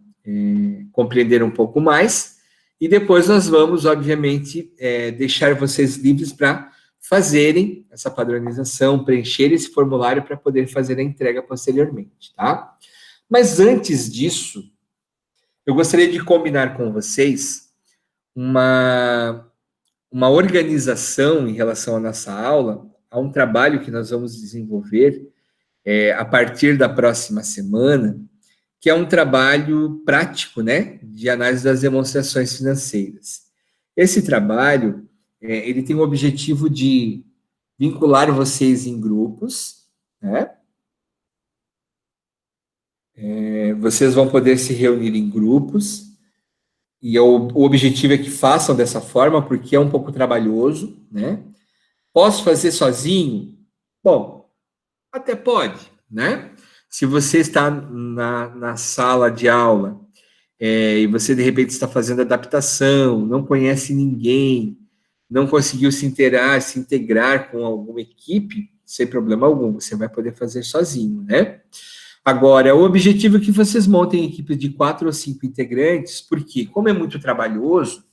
S1: compreender um pouco mais. E depois nós vamos, obviamente, deixar vocês livres para fazerem essa padronização, preencher esse formulário para poder fazer a entrega posteriormente, tá? Mas antes disso, eu gostaria de combinar com vocês uma organização em relação à nossa aula, a um trabalho que nós vamos desenvolver a partir da próxima semana, que é um trabalho prático, né, de análise das demonstrações financeiras. Esse trabalho, ele tem o objetivo de vincular vocês em grupos, né? Vocês vão poder se reunir em grupos, e o objetivo é que façam dessa forma, porque é um pouco trabalhoso, né? Posso fazer sozinho? Bom, até pode, né? Se você está na sala de aula e você, de repente, está fazendo adaptação, não conhece ninguém, não conseguiu se integrar com alguma equipe, sem problema algum, você vai poder fazer sozinho, né? Agora, o objetivo é que vocês montem equipes de 4 ou 5 integrantes, porque, como é muito trabalhoso,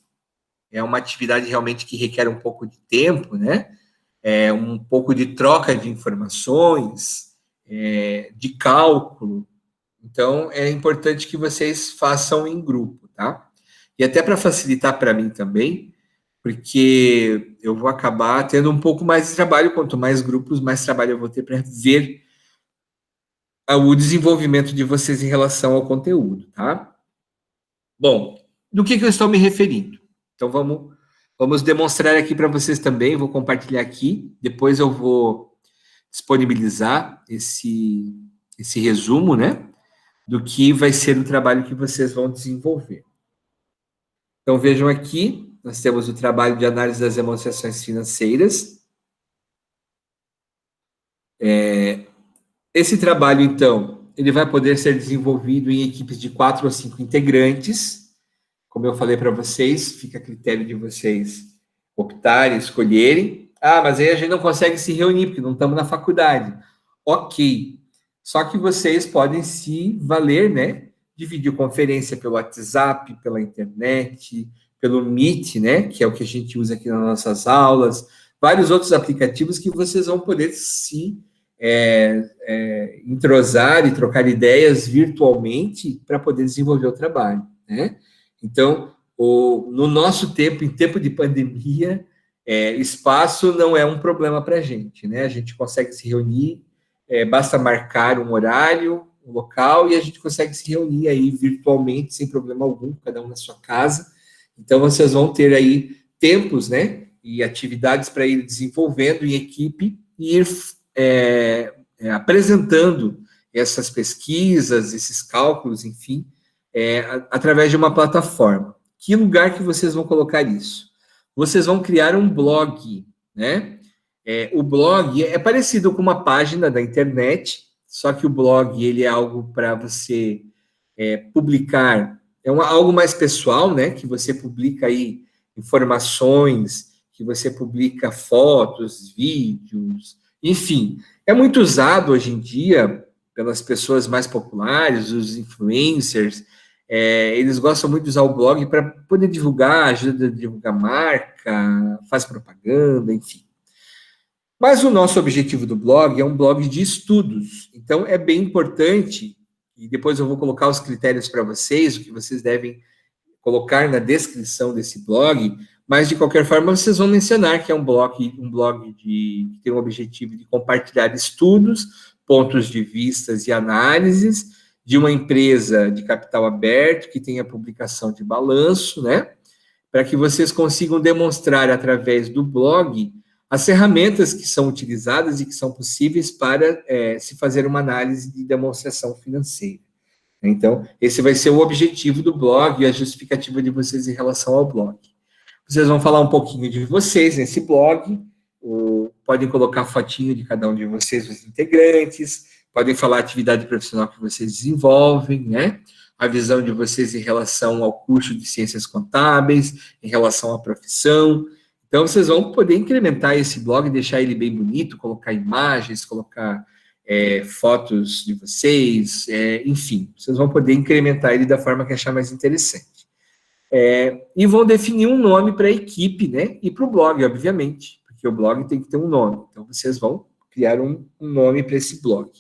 S1: é uma atividade realmente que requer um pouco de tempo, né? É um pouco de troca de informações, de cálculo. Então, é importante que vocês façam em grupo, tá? E até para facilitar para mim também, porque eu vou acabar tendo um pouco mais de trabalho, quanto mais grupos, mais trabalho eu vou ter para ver o desenvolvimento de vocês em relação ao conteúdo, tá? Bom, do que eu estou me referindo? Então, vamos demonstrar aqui para vocês também, vou compartilhar aqui, depois eu vou disponibilizar esse resumo, né, do que vai ser o trabalho que vocês vão desenvolver. Então, vejam aqui, nós temos o trabalho de análise das demonstrações financeiras. Esse trabalho, então, ele vai poder ser desenvolvido em equipes de 4 ou 5 integrantes. Como eu falei para vocês, fica a critério de vocês optarem, escolherem. Ah, mas aí a gente não consegue se reunir, porque não estamos na faculdade. Ok. Só que vocês podem se valer, né, de videoconferência pelo WhatsApp, pela internet, pelo Meet, né, que é o que a gente usa aqui nas nossas aulas, vários outros aplicativos que vocês vão poder se entrosar e trocar ideias virtualmente para poder desenvolver o trabalho, né? Então, no nosso tempo, em tempo de pandemia, espaço não é um problema para a gente, né? A gente consegue se reunir, basta marcar um horário, um local, e a gente consegue se reunir aí virtualmente, sem problema algum, cada um na sua casa. Então, vocês vão ter aí tempos, né? E atividades para ir desenvolvendo em equipe e ir apresentando essas pesquisas, esses cálculos, enfim, através de uma plataforma. Que lugar que vocês vão colocar isso? Vocês vão criar um blog, né? O blog é parecido com uma página da internet, só que o blog ele é algo para você publicar, algo mais pessoal, né? Que você publica aí informações, que você publica fotos, vídeos, enfim. É muito usado hoje em dia pelas pessoas mais populares, os influencers. Eles gostam muito de usar o blog para poder divulgar, ajuda a divulgar marca, faz propaganda, enfim. Mas o nosso objetivo do blog é um blog de estudos. Então, é bem importante, e depois eu vou colocar os critérios para vocês, o que vocês devem colocar na descrição desse blog, mas de qualquer forma vocês vão mencionar que é um blog que tem o objetivo de compartilhar estudos, pontos de vistas e análises de uma empresa de capital aberto que tenha publicação de balanço, né? Para que vocês consigam demonstrar através do blog as ferramentas que são utilizadas e que são possíveis para se fazer uma análise de demonstração financeira. Então, esse vai ser o objetivo do blog e a justificativa de vocês em relação ao blog. Vocês vão falar um pouquinho de vocês nesse blog, podem colocar fotinho de cada um de vocês, os integrantes, podem falar a atividade profissional que vocês desenvolvem, né? A visão de vocês em relação ao curso de ciências contábeis, em relação à profissão. Então, vocês vão poder incrementar esse blog, deixar ele bem bonito, colocar imagens, colocar fotos de vocês, enfim, vocês vão poder incrementar ele da forma que achar mais interessante. E vão definir um nome para a equipe, né? E para o blog, obviamente, porque o blog tem que ter um nome. Então, vocês vão criar um nome para esse blog.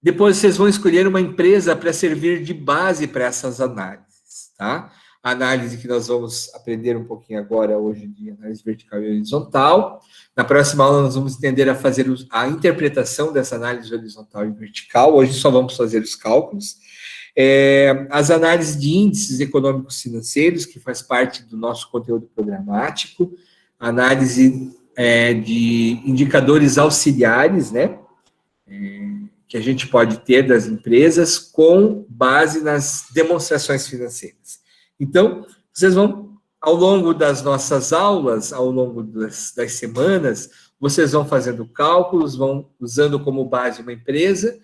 S1: Depois, vocês vão escolher uma empresa para servir de base para essas análises, tá? A análise que nós vamos aprender um pouquinho agora, hoje em dia, análise vertical e horizontal. Na próxima aula, nós vamos entender a fazer a interpretação dessa análise horizontal e vertical. Hoje só vamos fazer os cálculos. As análises de índices econômicos financeiros, que faz parte do nosso conteúdo programático. Análise de indicadores auxiliares, né? Que a gente pode ter das empresas com base nas demonstrações financeiras. Então, vocês vão Ao longo das nossas aulas, ao longo das semanas, vocês vão fazendo cálculos, vão usando como base uma empresa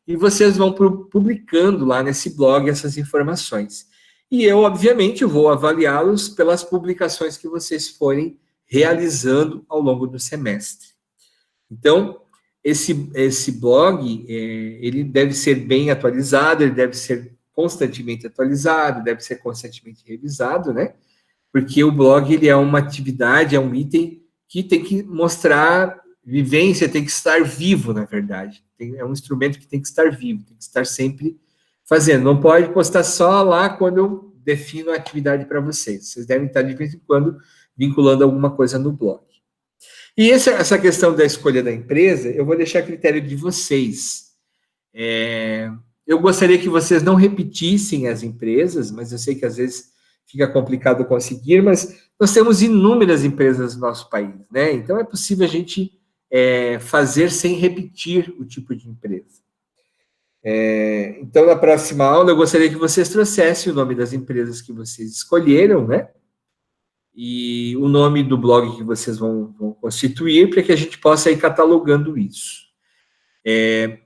S1: e vocês vão publicando lá nesse blog essas informações. E eu, obviamente, vou avaliá-los pelas publicações que vocês forem realizando ao longo do semestre. Então, esse blog, ele deve ser bem atualizado, ele deve ser constantemente atualizado, deve ser constantemente revisado, né? Porque o blog, ele é uma atividade, é um item que tem que mostrar vivência, tem que estar vivo, na verdade. É um instrumento que tem que estar vivo, tem que estar sempre fazendo. Não pode postar só lá quando eu defino a atividade para vocês. Vocês devem estar, de vez em quando, vinculando alguma coisa no blog. E essa questão da escolha da empresa, eu vou deixar a critério de vocês. Eu gostaria que vocês não repetissem as empresas, mas eu sei que às vezes fica complicado conseguir, mas nós temos inúmeras empresas no nosso país, né? Então é possível a gente fazer sem repetir o tipo de empresa. Então, na próxima aula, eu gostaria que vocês trouxessem o nome das empresas que vocês escolheram, né? E o nome do blog que vocês vão constituir, para que a gente possa ir catalogando isso.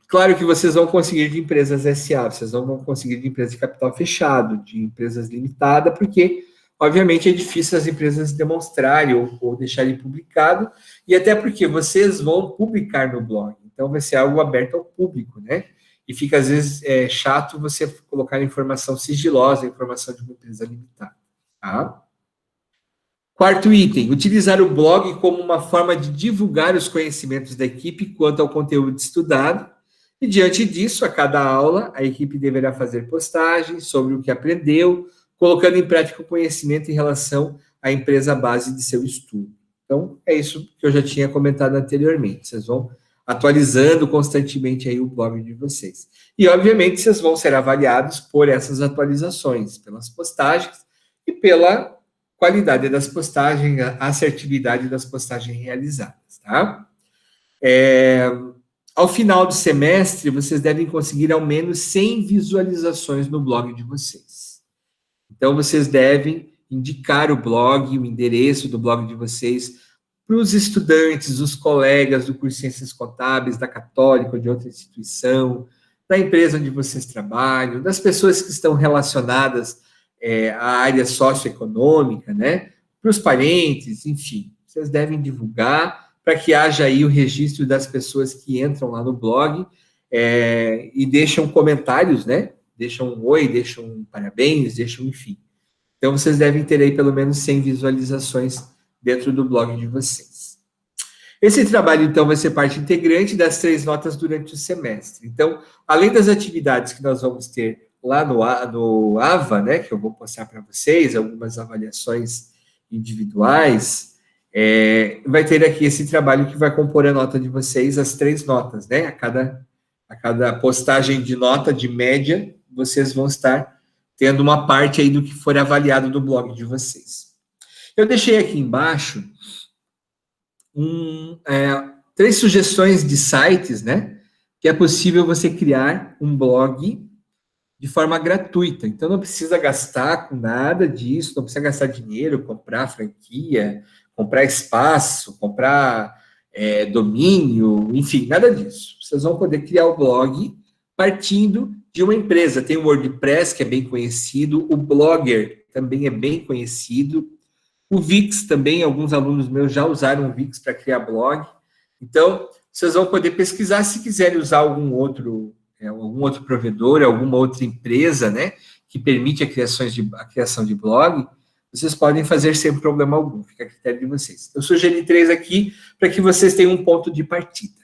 S1: Claro que vocês vão conseguir de empresas SA, vocês não vão conseguir de empresas de capital fechado, de empresas limitadas, porque, obviamente, é difícil as empresas demonstrarem ou deixarem publicado, e até porque vocês vão publicar no blog, então vai ser algo aberto ao público, né? E fica, às vezes, chato você colocar informação sigilosa, informação de uma empresa limitada, tá? Quarto item, utilizar o blog como uma forma de divulgar os conhecimentos da equipe quanto ao conteúdo estudado, e diante disso, a cada aula, a equipe deverá fazer postagens sobre o que aprendeu, colocando em prática o conhecimento em relação à empresa base de seu estudo. Então, é isso que eu já tinha comentado anteriormente. Vocês vão atualizando constantemente aí o blog de vocês. E, obviamente, vocês vão ser avaliados por essas atualizações, pelas postagens e pela qualidade das postagens, a assertividade das postagens realizadas, tá? Ao final do semestre, vocês devem conseguir ao menos 100 visualizações no blog de vocês. Então, vocês devem indicar o blog, o endereço do blog de vocês para os estudantes, os colegas do curso de Ciências Contábeis, da Católica ou de outra instituição, da empresa onde vocês trabalham, das pessoas que estão relacionadas à área socioeconômica, né? Para os parentes, enfim. Vocês devem divulgar para que haja aí o registro das pessoas que entram lá no blog e deixam comentários, né? Deixam um oi, deixam um parabéns, deixam enfim. Então, vocês devem ter aí pelo menos 100 visualizações dentro do blog de vocês. Esse trabalho, então, vai ser parte integrante das 3 notas durante o semestre. Então, além das atividades que nós vamos ter lá no AVA, né, que eu vou passar para vocês, algumas avaliações individuais, vai ter aqui esse trabalho que vai compor a nota de vocês, as 3 notas, né? A cada postagem de nota, de média, vocês vão estar tendo uma parte aí do que for avaliado no blog de vocês. Eu deixei aqui embaixo 3 sugestões de sites, né? Que é possível você criar um blog de forma gratuita. Então, não precisa gastar com nada disso, não precisa gastar dinheiro, comprar franquia, comprar espaço, comprar domínio, enfim, nada disso. Vocês vão poder criar o blog partindo de uma empresa. Tem o WordPress, que é bem conhecido, o Blogger também é bem conhecido, o Wix também, alguns alunos meus já usaram o Wix para criar blog. Então, vocês vão poder pesquisar, se quiserem usar algum outro provedor, alguma outra empresa, né, que permite a criação de blog, vocês podem fazer sem problema algum, fica a critério de vocês. Eu sugeri 3 aqui para que vocês tenham um ponto de partida,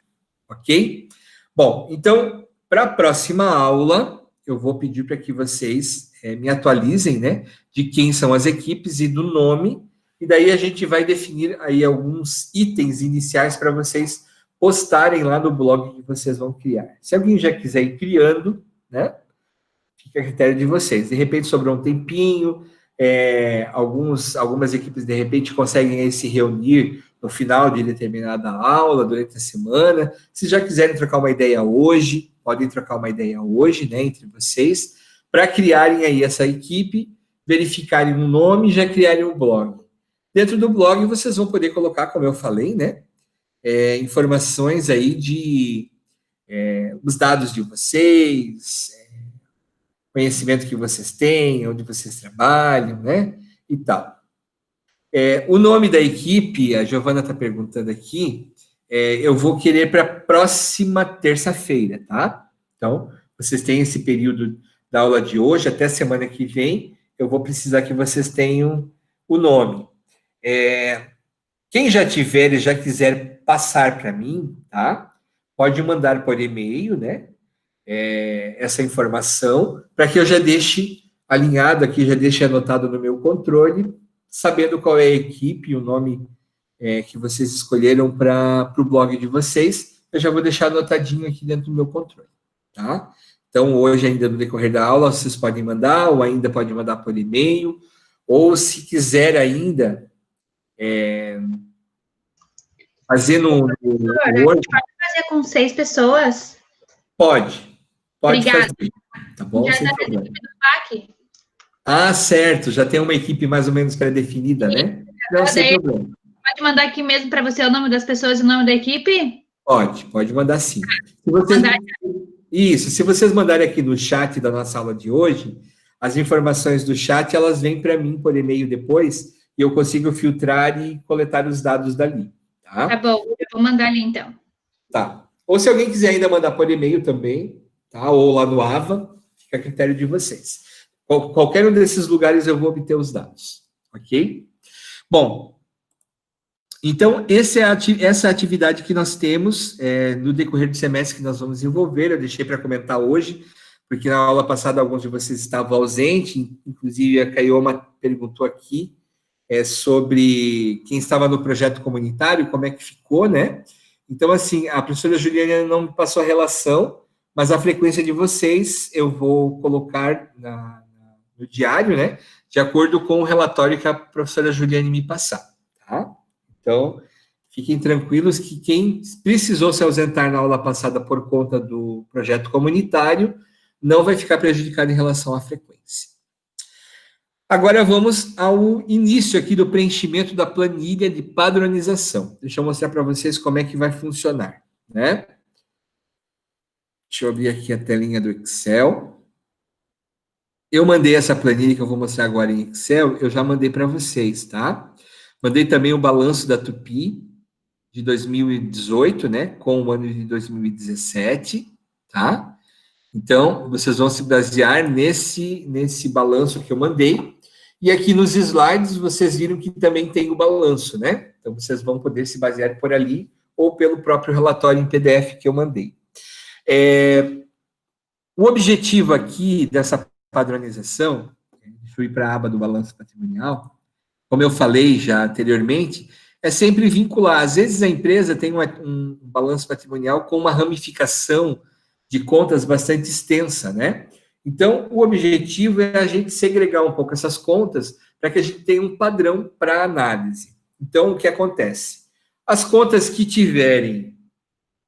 S1: ok? Bom, então, para a próxima aula, eu vou pedir para que vocês me atualizem, né, de quem são as equipes e do nome, e daí a gente vai definir aí alguns itens iniciais para vocês postarem lá no blog que vocês vão criar. Se alguém já quiser ir criando, né, fica a critério de vocês. De repente sobrou um tempinho, algumas equipes de repente conseguem aí se reunir no final de determinada aula, durante a semana. Se já quiserem trocar uma ideia hoje, podem trocar uma ideia hoje, né, entre vocês, para criarem aí essa equipe verificarem um nome e já criarem um blog. Dentro do blog, vocês vão poder colocar, como eu falei, né, informações aí de os dados de vocês, conhecimento que vocês têm, onde vocês trabalham, né, e tal. O nome da equipe, a Giovana está perguntando aqui, eu vou querer para a próxima terça-feira, tá? Então, vocês têm esse período da aula de hoje, até semana que vem, eu vou precisar que vocês tenham o nome. Quem já tiver e já quiser passar para mim, tá? Pode mandar por e-mail, né? Essa informação, para que eu já deixe alinhado aqui, já deixe anotado no meu controle, sabendo qual é a equipe, o nome que vocês escolheram para o blog de vocês, eu já vou deixar anotadinho aqui dentro do meu controle, tá? Então, hoje, ainda no decorrer da aula, vocês podem mandar, ou ainda pode mandar por e-mail, ou se quiser ainda fazer no
S2: Word. Pode fazer com 6 pessoas?
S1: Pode
S2: Obrigada.
S1: fazer, tá bom?
S2: Já
S1: sem
S2: está
S1: problema.
S2: definido o PAC?
S1: Ah, certo, já tem uma equipe mais ou menos pré-definida, né? Não, sem problema.
S2: Pode mandar aqui mesmo para você o nome das pessoas e o nome da equipe?
S1: Pode mandar sim. Se vocês mandarem aqui no chat da nossa aula de hoje, as informações do chat, elas vêm para mim por e-mail depois, e eu consigo filtrar e coletar os dados dali, tá?
S2: Tá bom, eu vou mandar ali então.
S1: Tá. Ou se alguém quiser ainda mandar por e-mail também, tá? Ou lá no AVA, fica a critério de vocês. Qualquer um desses lugares eu vou obter os dados, ok? Bom, então, essa é a atividade que nós temos no decorrer do semestre que nós vamos desenvolver. Eu deixei para comentar hoje, porque na aula passada alguns de vocês estavam ausentes, inclusive a Caioma perguntou aqui sobre quem estava no projeto comunitário, como é que ficou, né? Então, assim, a professora Juliana não me passou a relação, mas a frequência de vocês eu vou colocar no diário, né? De acordo com o relatório que a professora Juliane me passar, tá? Então, fiquem tranquilos que quem precisou se ausentar na aula passada por conta do projeto comunitário não vai ficar prejudicado em relação à frequência. Agora vamos ao início aqui do preenchimento da planilha de padronização. Deixa eu mostrar para vocês como é que vai funcionar, né? Deixa eu abrir aqui a telinha do Excel. Eu mandei essa planilha que eu vou mostrar agora em Excel, eu já mandei para vocês, tá? Mandei também o balanço da Tupi de 2018, né, com o ano de 2017, tá? Então, vocês vão se basear nesse balanço que eu mandei. E aqui nos slides, vocês viram que também tem o balanço, né? Então, vocês vão poder se basear por ali ou pelo próprio relatório em PDF que eu mandei. O objetivo aqui dessa padronização, deixa eu ir para a aba do balanço patrimonial, como eu falei já anteriormente, é sempre vincular. Às vezes a empresa tem um balanço patrimonial com uma ramificação de contas bastante extensa, né? Então, o objetivo é a gente segregar um pouco essas contas para que a gente tenha um padrão para análise. Então, o que acontece? As contas que tiverem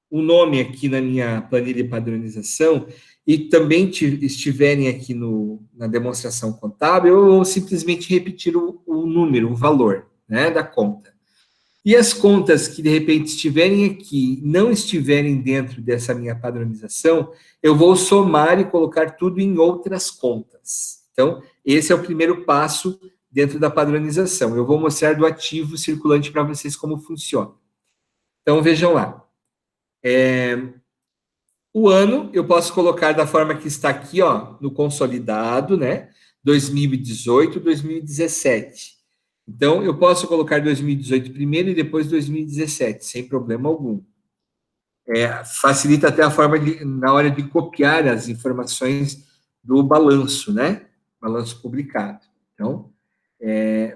S1: o nome aqui na minha planilha de padronização e também estiverem aqui na demonstração contábil, eu vou simplesmente repetir o número, o valor, né, da conta. E as contas que, de repente, estiverem aqui, não estiverem dentro dessa minha padronização, eu vou somar e colocar tudo em outras contas. Então, esse é o primeiro passo dentro da padronização. Eu vou mostrar do ativo circulante para vocês como funciona. Então, vejam lá. O ano, eu posso colocar da forma que está aqui, ó, no consolidado, né? 2018, 2017. Então, eu posso colocar 2018 primeiro e depois 2017, sem problema algum. Facilita até a forma na hora de copiar as informações do balanço, né? Balanço publicado. Então,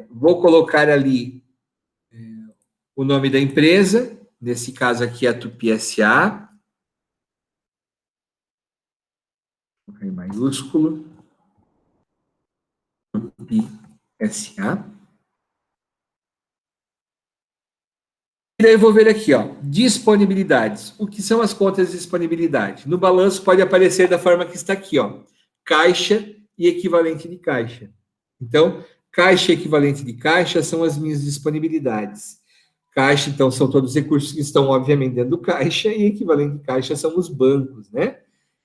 S1: vou colocar ali o nome da empresa, nesse caso aqui é a Tupi S.A., em maiúsculo, Tupi S.A. E daí eu vou ver aqui, ó, disponibilidades. O que são as contas de disponibilidade? No balanço pode aparecer da forma que está aqui, ó, caixa e equivalente de caixa. Então, caixa equivalente de caixa são as minhas disponibilidades. Caixa, então, são todos os recursos que estão, obviamente, dentro do caixa, e equivalente de caixa são os bancos, né?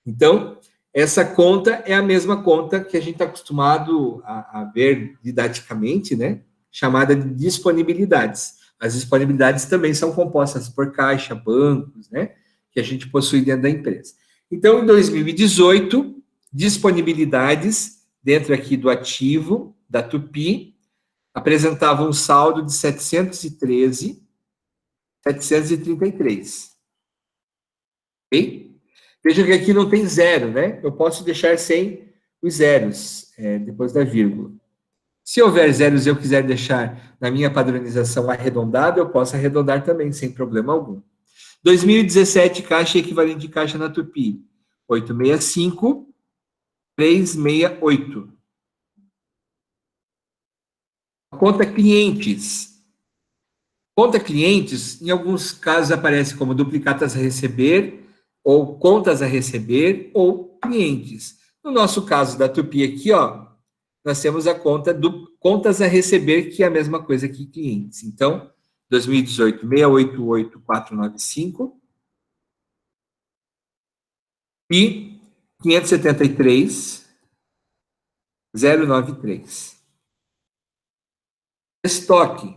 S1: Então, essa conta é a mesma conta que a gente está acostumado a ver didaticamente, né? Chamada de disponibilidades. As disponibilidades também são compostas por caixa, bancos, né? Que a gente possui dentro da empresa. Então, em 2018, disponibilidades, dentro aqui do ativo, da Tupi, apresentava um saldo de 733. Ok? Veja que aqui não tem zero, né? Eu posso deixar sem os zeros, depois da vírgula. Se houver zeros e eu quiser deixar na minha padronização arredondado, eu posso arredondar também, sem problema algum. 2017, caixa equivalente de caixa na Tupi, 865,368. Conta clientes. Conta clientes, em alguns casos, aparece como duplicatas a receber, ou contas a receber, ou clientes. No nosso caso da Tupi aqui, ó, nós temos a conta do contas a receber, que é a mesma coisa que clientes. Então, 2018, 688,495 e 573,093. Estoque.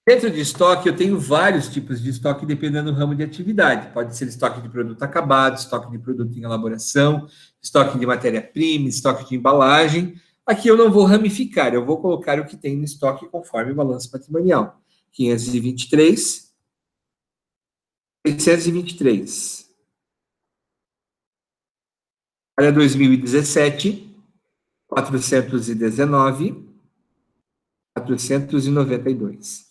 S1: Dentro de estoque, eu tenho vários tipos de estoque, dependendo do ramo de atividade. Pode ser estoque de produto acabado, estoque de produto em elaboração, estoque de matéria-prima, estoque de embalagem. Aqui eu não vou ramificar, eu vou colocar o que tem no estoque conforme o balanço patrimonial. 523, 623. Para 2017, 419, 492.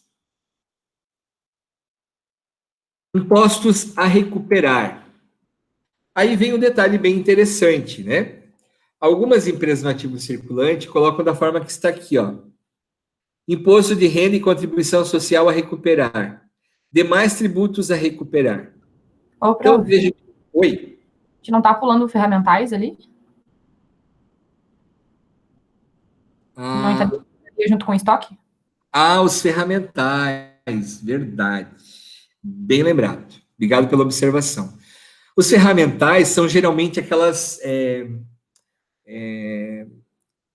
S1: Impostos a recuperar. Aí vem um detalhe bem interessante, né? Algumas empresas no ativo circulante colocam da forma que está aqui, ó. Imposto de renda e contribuição social a recuperar. Demais tributos a recuperar.
S3: Ô,
S1: Então,
S3: prof,
S1: veja... Oi?
S3: a gente não tá pulando ferramentais ali? Não entendi. Junto com o estoque?
S1: Os ferramentais, verdade. Bem lembrado. Obrigado pela observação. Os ferramentais são geralmente aquelas...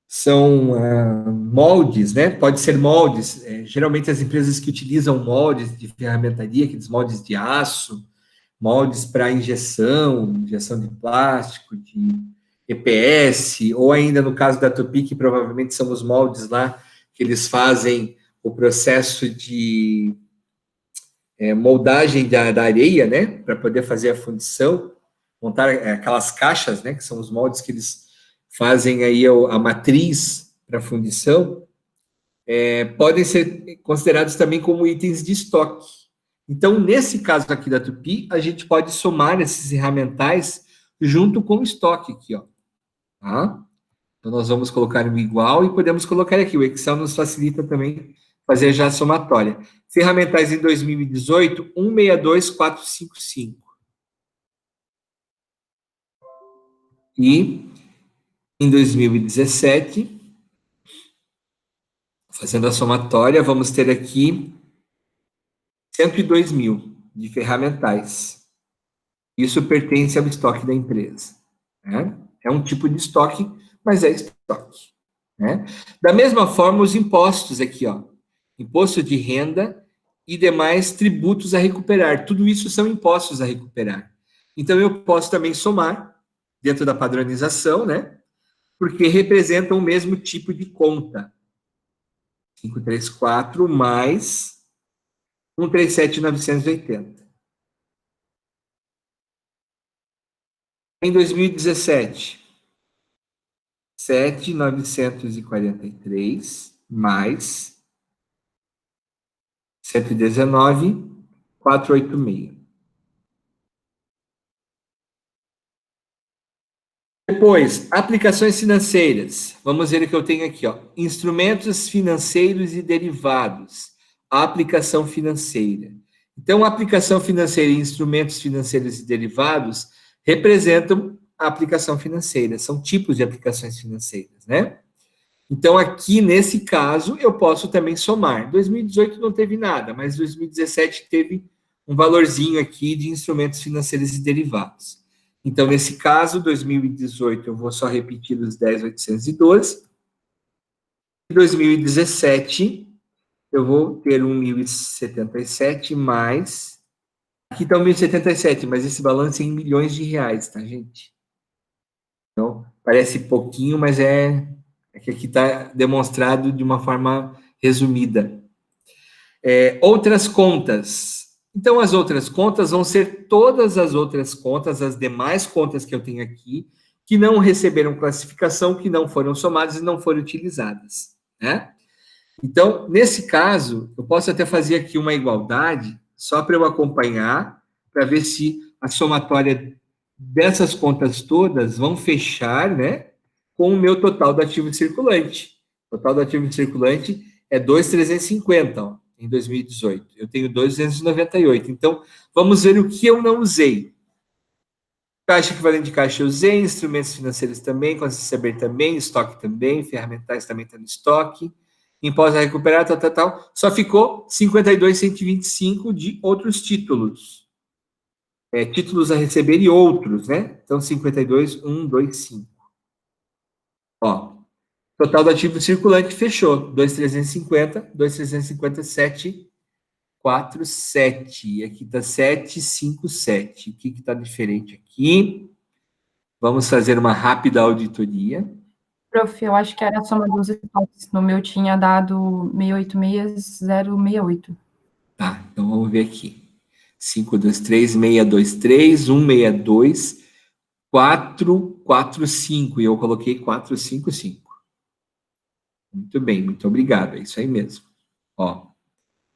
S1: são moldes, né? Pode ser moldes. Geralmente as empresas que utilizam moldes de ferramentaria, aqueles moldes de aço, moldes para injeção de plástico, de EPS, ou ainda no caso da Tupi, que provavelmente são os moldes lá que eles fazem o processo de moldagem da areia, né? Para poder fazer a fundição, montar aquelas caixas, né? Que são os moldes que eles fazem aí a matriz para fundição, podem ser considerados também como itens de estoque. Então, nesse caso aqui da Tupi, a gente pode somar esses ferramentais junto com o estoque aqui, ó. Tá? Então, nós vamos colocar um igual e podemos colocar aqui. O Excel nos facilita também fazer já a somatória. Ferramentais em 2018, 162,455. E em 2017, fazendo a somatória, vamos ter aqui 102 mil de ferramentais. Isso pertence ao estoque da empresa. Né? É um tipo de estoque, mas é estoque. Né? Da mesma forma, os impostos aqui, ó. Imposto de renda e demais tributos a recuperar. Tudo isso são impostos a recuperar. Então, eu posso também somar dentro da padronização, né? Porque representam o mesmo tipo de conta. 534 mais 137,980. Em 2017, 7,943 mais 119,486. Depois, aplicações financeiras. Vamos ver o que eu tenho aqui, ó. Instrumentos financeiros e derivados. Aplicação financeira. Então, aplicação financeira e instrumentos financeiros e derivados representam a aplicação financeira. São tipos de aplicações financeiras, né? Então, aqui, nesse caso, eu posso também somar. 2018 não teve nada, mas 2017 teve um valorzinho aqui de instrumentos financeiros e derivados. Então, nesse caso, 2018, eu vou só repetir os 10.812. Em 2017, eu vou ter 1.077 mais... Aqui está 1.077, mas esse balanço é em milhões de reais, tá, gente? Então, parece pouquinho, mas é que aqui está demonstrado de uma forma resumida. Outras contas. Então, as outras contas vão ser todas as outras contas, as demais contas que eu tenho aqui, que não receberam classificação, que não foram somadas e não foram utilizadas, né? Então, nesse caso, eu posso até fazer aqui uma igualdade, só para eu acompanhar, para ver se a somatória dessas contas todas vão fechar, né, com o meu total do ativo circulante. O total do ativo circulante é 2.350, ó, em 2018. Eu tenho 2.298. Então, vamos ver o que eu não usei. Caixa equivalente de caixa eu usei, instrumentos financeiros também, contas de receber também, estoque também, ferramentais também está no estoque, imposto a recuperar, tal. Só ficou 52.125 de outros títulos. Títulos a receber e outros, né? Então, 52.125. Ó, total do ativo circulante fechou. 2.350, 2.357,47. E aqui está 757. O que está diferente aqui? Vamos fazer uma rápida auditoria.
S3: Prof, eu acho que era a soma dos estoques. No meu tinha dado 686,068.
S1: Tá, então vamos ver aqui. 523, 623, 162, 445. E eu coloquei 455. Muito bem, muito obrigado. É isso aí mesmo. Ó,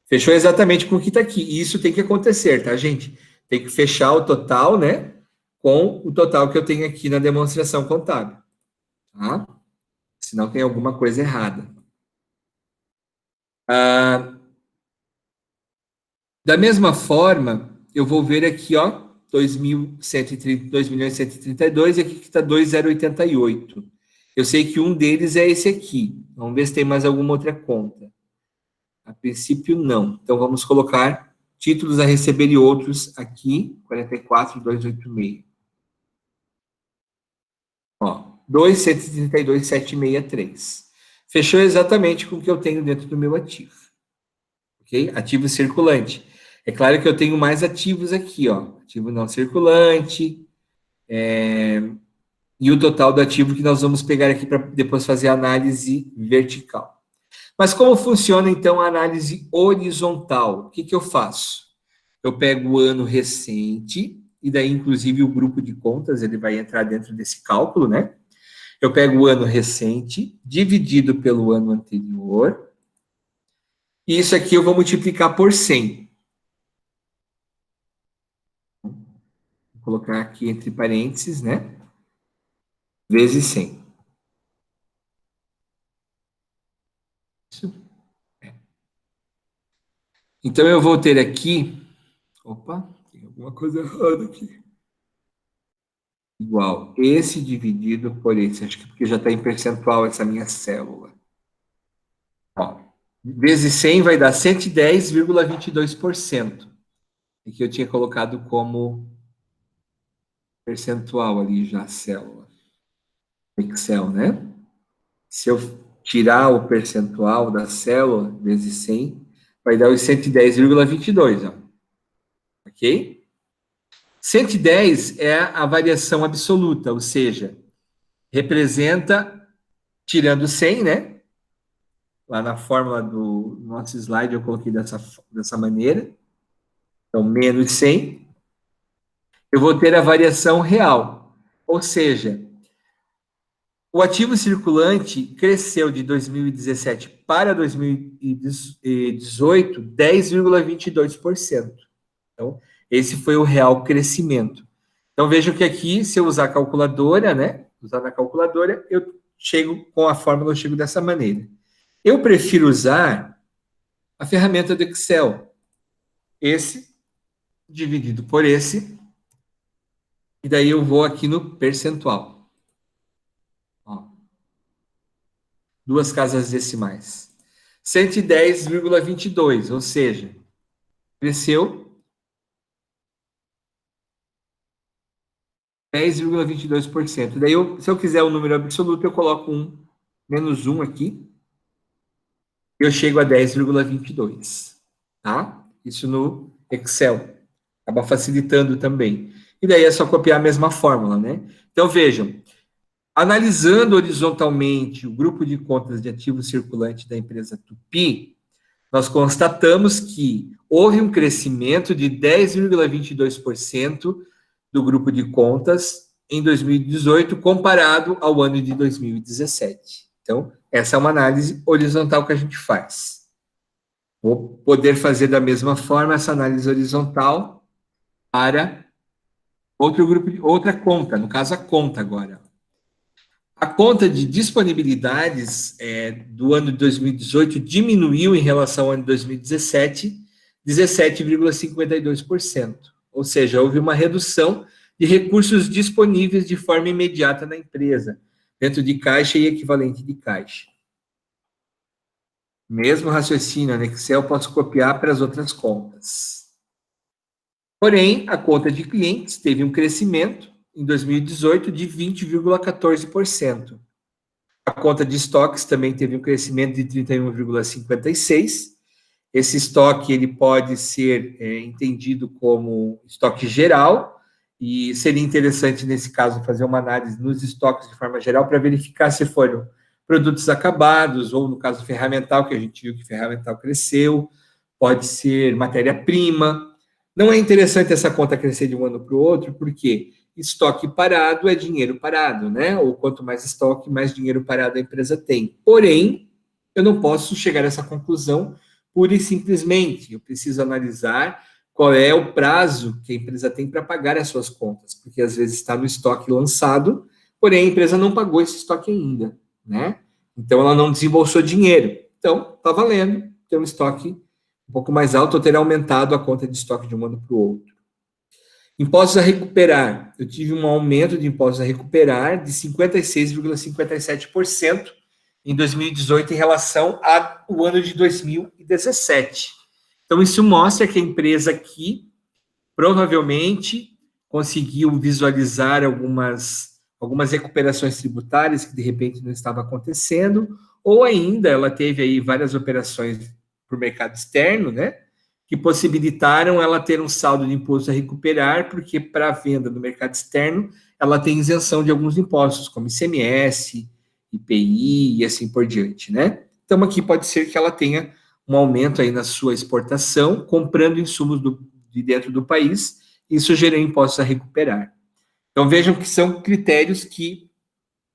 S1: fechou exatamente com o que está aqui. E isso tem que acontecer, tá, gente? Tem que fechar o total, né? Com o total que eu tenho aqui na demonstração contábil. Tá? Senão tem alguma coisa errada. Da mesma forma, eu vou ver aqui, ó, 2.132 e aqui que está 2.088. Eu sei que um deles é esse aqui. Vamos ver se tem mais alguma outra conta. A princípio, não. Então, vamos colocar títulos a receber e outros aqui, 44.286. Ó, 2.132.763. Fechou exatamente com o que eu tenho dentro do meu ativo. Ok? Ativo circulante. É claro que eu tenho mais ativos aqui, ó. Ativo não circulante. E o total do ativo que nós vamos pegar aqui para depois fazer a análise vertical. Mas como funciona, então, a análise horizontal? O que eu faço? Eu pego o ano recente, e daí, inclusive, o grupo de contas, ele vai entrar dentro desse cálculo, né? Eu pego o ano recente, dividido pelo ano anterior, e isso aqui eu vou multiplicar por 100. Vou colocar aqui entre parênteses, né? Vezes 100. Isso. Então, eu vou ter aqui... Opa, tem alguma coisa errada aqui. Igual esse dividido por esse. Acho que porque já está em percentual essa minha célula. Ó, vezes 100 vai dar 110,22%. E que eu tinha colocado como percentual ali já a célula. Excel, né? Se eu tirar o percentual da célula vezes 100, vai dar os 110,22, ó. Ok? 110 é a variação absoluta, ou seja, representa, tirando 100, né? Lá na fórmula do nosso slide eu coloquei dessa maneira. Então, menos 100. Eu vou ter a variação real. Ou seja, o ativo circulante cresceu de 2017 para 2018 10,22%. Então, esse foi o real crescimento. Então, vejam que aqui, se eu usar a calculadora, né? Usar na calculadora, eu chego com a fórmula, eu chego dessa maneira. Eu prefiro usar a ferramenta do Excel. Esse dividido por esse. E daí eu vou aqui no percentual. Ó. duas casas decimais. 110,22, ou seja, cresceu 10,22%. Daí, se eu quiser o número absoluto, eu coloco menos 1 aqui, e eu chego a 10,22, tá? Isso no Excel. Acaba facilitando também. E daí é só copiar a mesma fórmula, né? Então, vejam, analisando horizontalmente o grupo de contas de ativo circulante da empresa Tupi, nós constatamos que houve um crescimento de 10,22% do grupo de contas em 2018, comparado ao ano de 2017. Então, essa é uma análise horizontal que a gente faz. Vou poder fazer da mesma forma essa análise horizontal para outro grupo, outra conta, no caso a conta agora. A conta de disponibilidades do ano de 2018 diminuiu em relação ao ano de 2017, 17,52%. Ou seja, houve uma redução de recursos disponíveis de forma imediata na empresa, dentro de caixa e equivalente de caixa. Mesmo raciocínio no Excel, posso copiar para as outras contas. Porém, a conta de clientes teve um crescimento em 2018 de 20,14%. A conta de estoques também teve um crescimento de 31,56%. Esse estoque ele pode ser entendido como estoque geral, e seria interessante, nesse caso, fazer uma análise nos estoques de forma geral para verificar se foram produtos acabados, ou no caso ferramental, que a gente viu que ferramental cresceu, pode ser matéria-prima. Não é interessante essa conta crescer de um ano para o outro, porque estoque parado é dinheiro parado, né? Ou quanto mais estoque, mais dinheiro parado a empresa tem. Porém, eu não posso chegar a essa conclusão pura e simplesmente. Eu preciso analisar qual é o prazo que a empresa tem para pagar as suas contas, porque às vezes está no estoque lançado, porém a empresa não pagou esse estoque ainda, né? Então ela não desembolsou dinheiro. Então, está valendo ter um estoque um pouco mais alto ou ter aumentado a conta de estoque de um ano para o outro. Impostos a recuperar. Eu tive um aumento de impostos a recuperar de 56,57% em 2018 em relação ao ano de 2017. Então, isso mostra que a empresa aqui provavelmente conseguiu visualizar algumas recuperações tributárias que de repente não estavam acontecendo, ou ainda ela teve aí várias operações para o mercado externo, né, que possibilitaram ela ter um saldo de imposto a recuperar, porque para a venda no mercado externo ela tem isenção de alguns impostos, como ICMS, IPI e assim por diante, né? Então aqui pode ser que ela tenha um aumento aí na sua exportação, comprando insumos de dentro do país, e isso gerou impostos a recuperar. Então vejam que são critérios que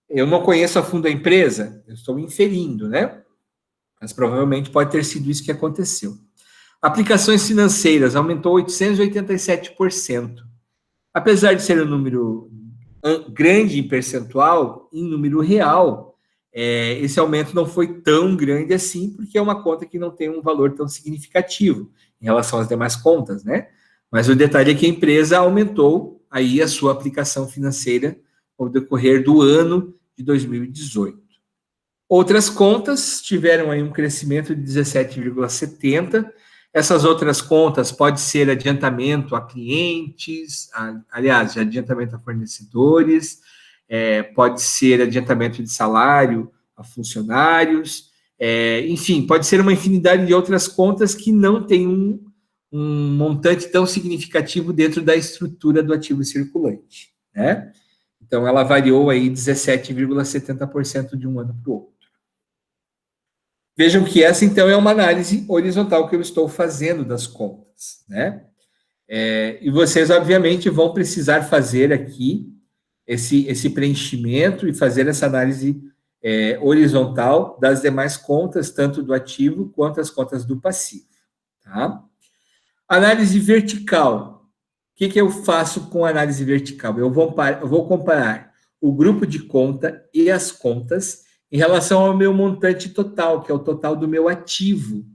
S1: eu não conheço a fundo a empresa, eu estou inferindo, né? Mas provavelmente pode ter sido isso que aconteceu. Aplicações financeiras aumentou 887%. Apesar de ser um número grande em percentual, em número real, esse aumento não foi tão grande assim, porque é uma conta que não tem um valor tão significativo em relação às demais contas, né? Mas o detalhe é que a empresa aumentou aí a sua aplicação financeira ao decorrer do ano de 2018. Outras contas tiveram aí um crescimento de 17,70%. Essas outras contas pode ser adiantamento a clientes, aliás, adiantamento a fornecedores, pode ser adiantamento de salário a funcionários, enfim, pode ser uma infinidade de outras contas que não tem um montante tão significativo dentro da estrutura do ativo circulante, né? Então, ela variou aí 17,70% de um ano para o outro. Vejam que essa, então, é uma análise horizontal que eu estou fazendo das contas, né? E vocês, obviamente, vão precisar fazer aqui esse preenchimento e fazer essa análise horizontal das demais contas, tanto do ativo quanto as contas do passivo, tá? Análise vertical. O que eu faço com análise vertical? Eu vou comparar o grupo de conta e as contas em relação ao meu montante total, que é o total do meu ativo.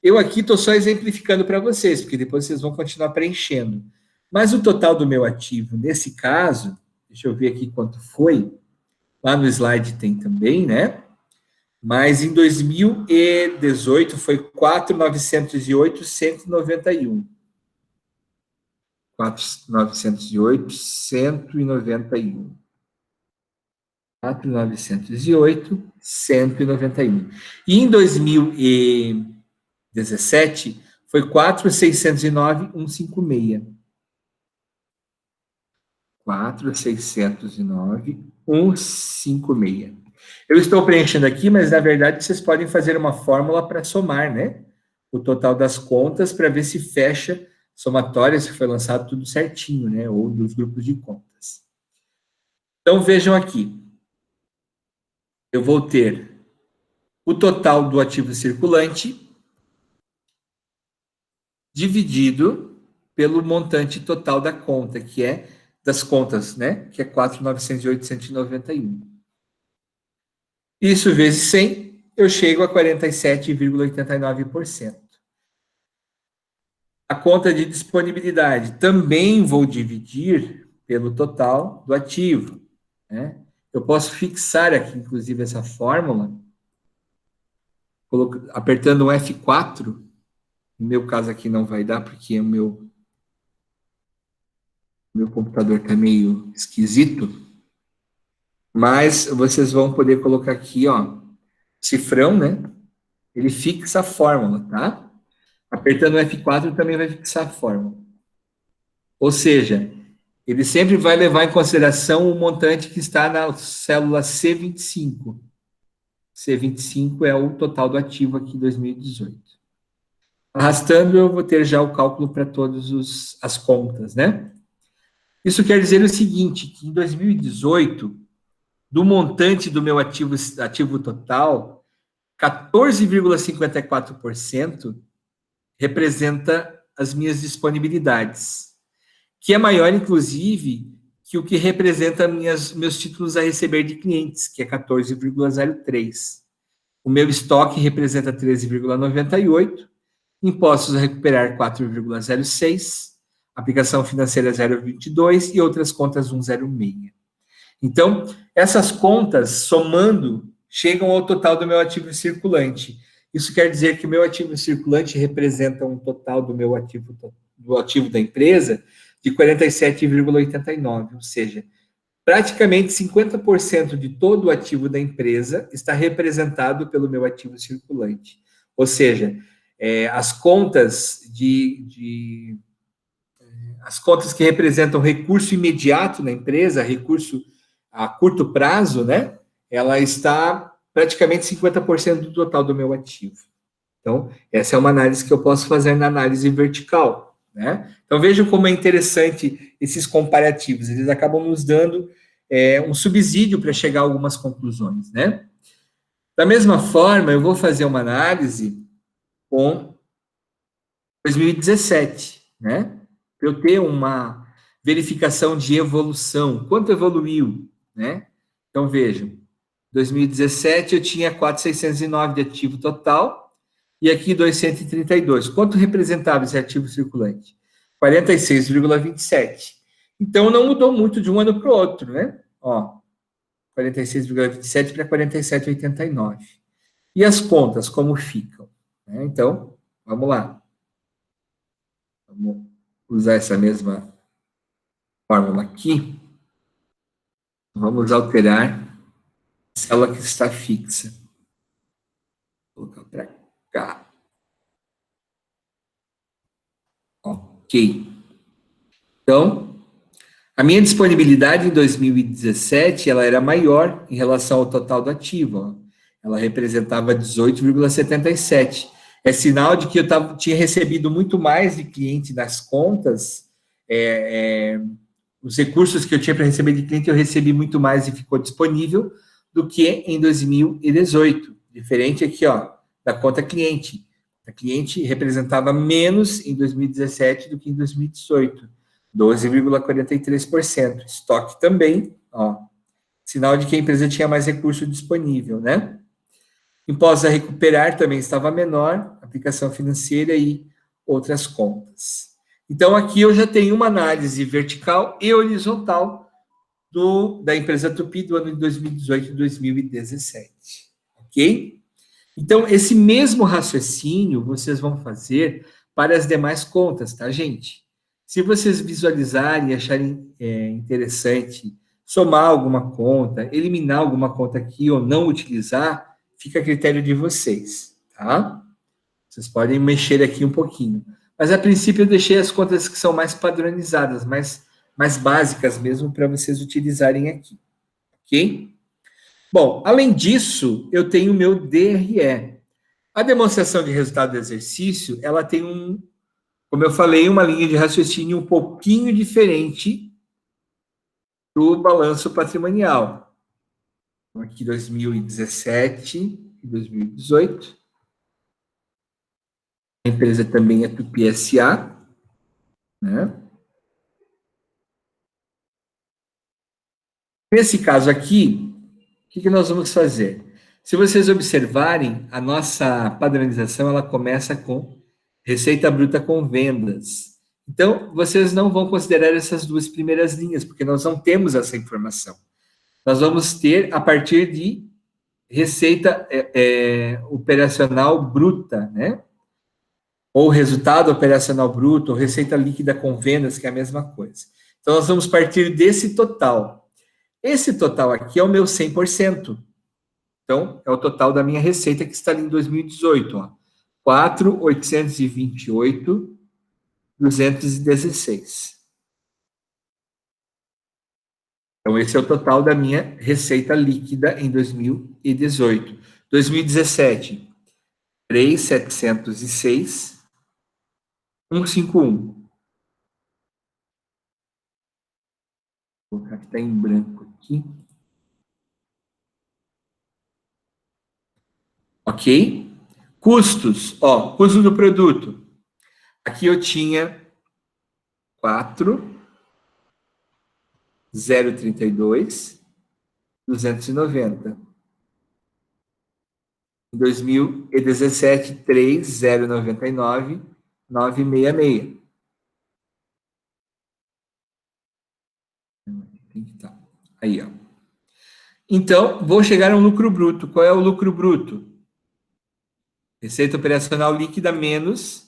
S1: Eu aqui estou só exemplificando para vocês, porque depois vocês vão continuar preenchendo. Mas o total do meu ativo, nesse caso, deixa eu ver aqui quanto foi, lá no slide tem também, né? Mas em 2018 foi 4.908,191. 4.908,191. 4.908,191. E em 2017 foi 4.609,156. 4.609,156. Eu estou preenchendo aqui, mas na verdade vocês podem fazer uma fórmula para somar, né? O total das contas para ver se fecha somatória, se foi lançado tudo certinho, né? Ou dos grupos de contas. Então vejam aqui. Eu vou ter o total do ativo circulante dividido pelo montante total da conta, que é das contas, né? Que é 4.908,191. Isso vezes 100, eu chego a 47,89%. A conta de disponibilidade também vou dividir pelo total do ativo, né? Eu posso fixar aqui, inclusive, essa fórmula, apertando um F4. No meu caso aqui não vai dar, porque o meu computador está meio esquisito. Mas vocês vão poder colocar aqui, ó, cifrão, né? Ele fixa a fórmula, tá? Apertando o F4 também vai fixar a fórmula. Ou seja, ele sempre vai levar em consideração o montante que está na célula C25. C25 é o total do ativo aqui em 2018. Arrastando, eu vou ter já o cálculo para todas as contas, né? Isso quer dizer o seguinte, que em 2018, do montante do meu ativo total, 14,54% representa as minhas disponibilidades, que é maior, inclusive, que o que representa meus títulos a receber de clientes, que é 14,03%. O meu estoque representa 13,98%, impostos a recuperar 4,06%, aplicação financeira 0,22% e outras contas 1,06%. Então, essas contas, somando, chegam ao total do meu ativo circulante. Isso quer dizer que o meu ativo circulante representa um total do meu ativo da empresa de 47,89, ou seja, praticamente 50% de todo o ativo da empresa está representado pelo meu ativo circulante. Ou seja, as contas as contas que representam recurso imediato na empresa, recurso a curto prazo, né? Ela está praticamente 50% do total do meu ativo. Então, essa é uma análise que eu posso fazer na análise vertical, né? Então, vejam como é interessante esses comparativos. Eles acabam nos dando um subsídio para chegar a algumas conclusões, né? Da mesma forma, eu vou fazer uma análise com 2017, né? Para eu ter uma verificação de evolução. Quanto evoluiu, né? Então, vejam. 2017 eu tinha 4.609 de ativo total e aqui 232. Quanto representava esse ativo circulante? 46,27. Então, não mudou muito de um ano para o outro, né? Ó, 46,27 para 47,89. E as contas, como ficam? Então, vamos lá. Vamos usar essa mesma fórmula aqui. Vamos alterar a célula que está fixa. Vou colocar para cá. Ok. Então, a minha disponibilidade em 2017, ela era maior em relação ao total do ativo. Ó. Ela representava 18,77. É sinal de que eu tinha recebido muito mais de cliente nas contas. Os recursos que eu tinha para receber de cliente, eu recebi muito mais e ficou disponível do que em 2018. Diferente aqui, ó, da conta cliente. A cliente representava menos em 2017 do que em 2018. 12,43%. Estoque também, ó. Sinal de que a empresa tinha mais recurso disponível, né? Impostos a recuperar também estava menor, aplicação financeira e outras contas. Então, aqui eu já tenho uma análise vertical e horizontal da empresa Tupi do ano de 2018 e 2017. ok? Então, esse mesmo raciocínio vocês vão fazer para as demais contas, tá, gente? Se vocês visualizarem e acharem interessante somar alguma conta, eliminar alguma conta aqui ou não utilizar, fica a critério de vocês, tá? Vocês podem mexer aqui um pouquinho. Mas, a princípio, eu deixei as contas que são mais padronizadas, mais básicas mesmo, para vocês utilizarem aqui, ok? Bom, além disso, eu tenho o meu DRE. A demonstração de resultado do exercício, ela tem como eu falei, uma linha de raciocínio um pouquinho diferente do balanço patrimonial. Aqui 2017 e 2018. A empresa também é Tupi S.A., né? Nesse caso aqui, o que nós vamos fazer? Se vocês observarem, a nossa padronização, ela começa com receita bruta com vendas. Então, vocês não vão considerar essas duas primeiras linhas, porque nós não temos essa informação. Nós vamos ter a partir de receita operacional bruta, né? Ou resultado operacional bruto, ou receita líquida com vendas, que é a mesma coisa. Então, nós vamos partir desse total. Esse total aqui é o meu 100%. Então, é o total da minha receita que está ali em 2018, ó. 4.828.216. Então, esse é o total da minha receita líquida em 2018. 2017, 3.706.151. Vou colocar que está em branco aqui. Ok? Custos, ó, custo do produto. Aqui eu tinha 4.032.290. Em 2017, 3.099.966. Aí, ó. Então, vou chegar a um lucro bruto. Qual é o lucro bruto? Receita operacional líquida menos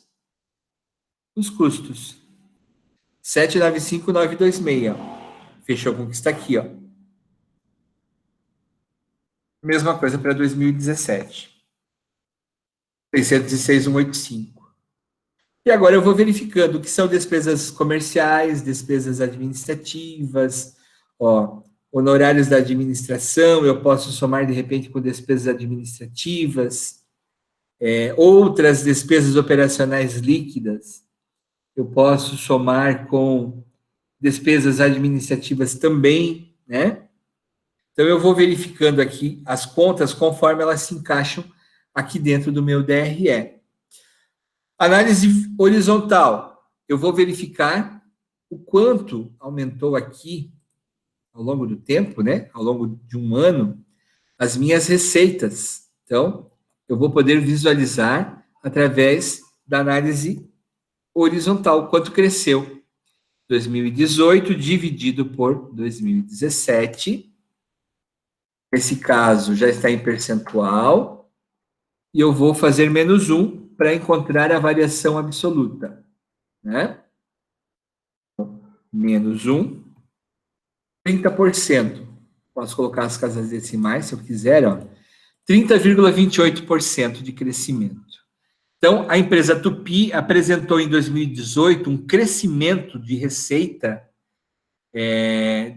S1: os custos. 795.926. Fechou com o que está aqui, ó. Mesma coisa para 2017. 606.185. E agora eu vou verificando o que são despesas comerciais, despesas administrativas, ó, honorários da administração, eu posso somar de repente com despesas administrativas, outras despesas operacionais líquidas, eu posso somar com despesas administrativas também, né? Então, eu vou verificando aqui as contas conforme elas se encaixam aqui dentro do meu DRE. Análise horizontal. Eu vou verificar o quanto aumentou aqui, ao longo do tempo, né? Ao longo de um ano, as minhas receitas. Então, eu vou poder visualizar através da análise horizontal quanto cresceu. 2018 dividido por 2017. Nesse caso, já está em percentual. E eu vou fazer menos 1 para encontrar a variação absoluta. Né? Menos 1, 30%. Posso colocar as casas decimais, se eu quiser, ó. 30,28% de crescimento. Então, a empresa Tupi apresentou em 2018 um crescimento de receita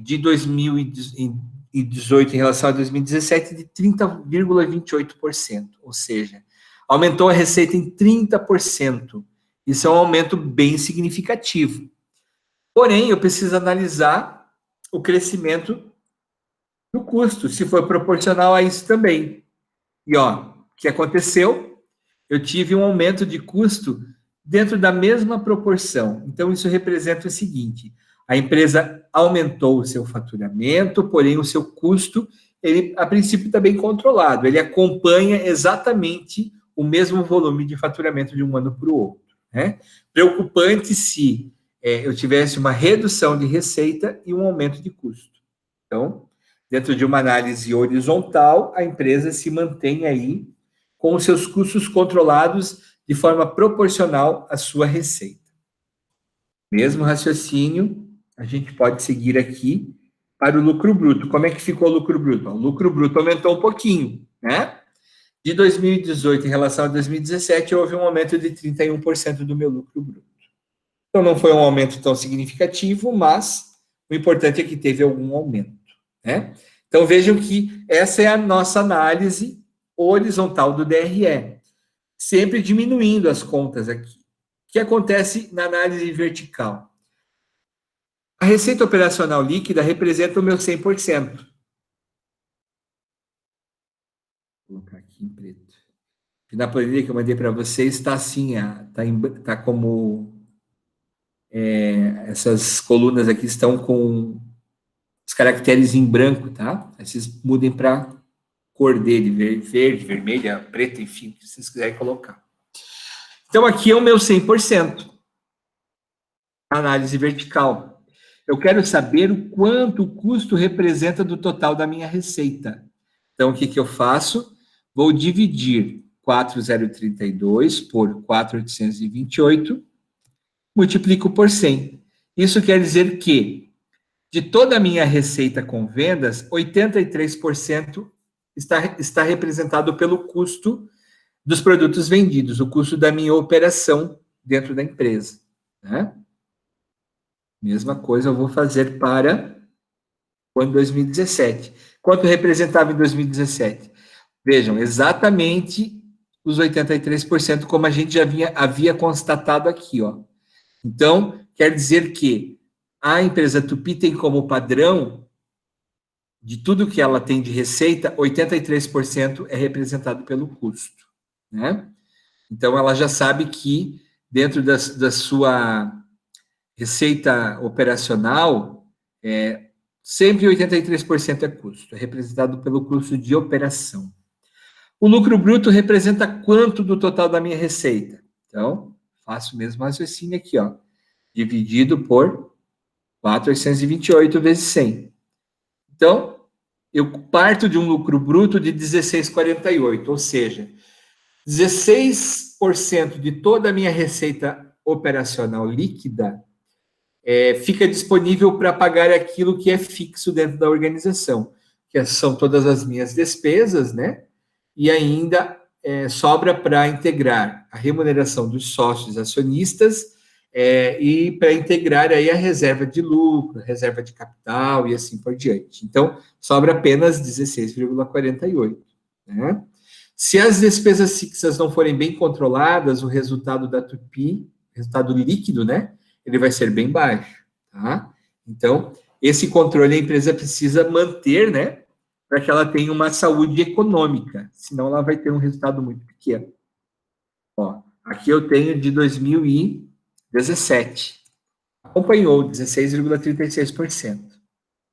S1: de 2018 em relação a 2017 de 30,28%, ou seja, aumentou a receita em 30%. Isso é um aumento bem significativo. Porém, eu preciso analisar o crescimento do custo, se for proporcional a isso também. E, ó, o que aconteceu? Eu tive um aumento de custo dentro da mesma proporção. Então, isso representa o seguinte: a empresa aumentou o seu faturamento, porém o seu custo, ele, a princípio, está bem controlado. Ele acompanha exatamente o mesmo volume de faturamento de um ano para o outro. Né? Preocupante se eu tivesse uma redução de receita e um aumento de custo. Então, dentro de uma análise horizontal, a empresa se mantém aí com os seus custos controlados de forma proporcional à sua receita. Mesmo raciocínio, a gente pode seguir aqui para o lucro bruto. Como é que ficou o lucro bruto? O lucro bruto aumentou um pouquinho, né? De 2018 em relação a 2017, houve um aumento de 31% do meu lucro bruto. Então, não foi um aumento tão significativo, mas o importante é que teve algum aumento, né? Então, vejam que essa é a nossa análise horizontal do DRE, sempre diminuindo as contas aqui. O que acontece na análise vertical? A receita operacional líquida representa o meu 100%. Vou colocar aqui em preto. Na planilha que eu mandei para vocês está assim, está como essas colunas aqui estão com os caracteres em branco, tá? Aí vocês mudem para cor dele, verde, vermelha, preta, enfim, o que vocês quiserem colocar. Então, aqui é o meu 100%. Análise vertical. Eu quero saber o quanto o custo representa do total da minha receita. Então, o que eu faço? Vou dividir 4.032 por 4.828, multiplico por 100. Isso quer dizer que, de toda a minha receita com vendas, 83% está representado pelo custo dos produtos vendidos, o custo da minha operação dentro da empresa, né? Mesma coisa eu vou fazer para o ano 2017. Quanto representava em 2017? Vejam, exatamente os 83%, como a gente já havia constatado aqui, ó. Então, quer dizer que a empresa Tupi tem como padrão, de tudo que ela tem de receita, 83% é representado pelo custo, né? Então, ela já sabe que dentro da sua receita operacional, sempre 83% é custo, é representado pelo custo de operação. O lucro bruto representa quanto do total da minha receita? Então, faço o mesmo raciocínio aqui, ó, dividido por 4.828 vezes 100. Então, eu parto de um lucro bruto de 16,48, ou seja, 16% de toda a minha receita operacional líquida fica disponível para pagar aquilo que é fixo dentro da organização, que são todas as minhas despesas, né? E ainda sobra para integrar a remuneração dos sócios acionistas e para integrar aí a reserva de lucro, reserva de capital e assim por diante. Então, sobra apenas 16,48, né? Se as despesas fixas não forem bem controladas, o resultado da Tupi, resultado líquido, né, ele vai ser bem baixo, tá? Então, esse controle a empresa precisa manter, né, para que ela tenha uma saúde econômica, senão ela vai ter um resultado muito pequeno. Ó, aqui eu tenho de 2017. Acompanhou 16,36%.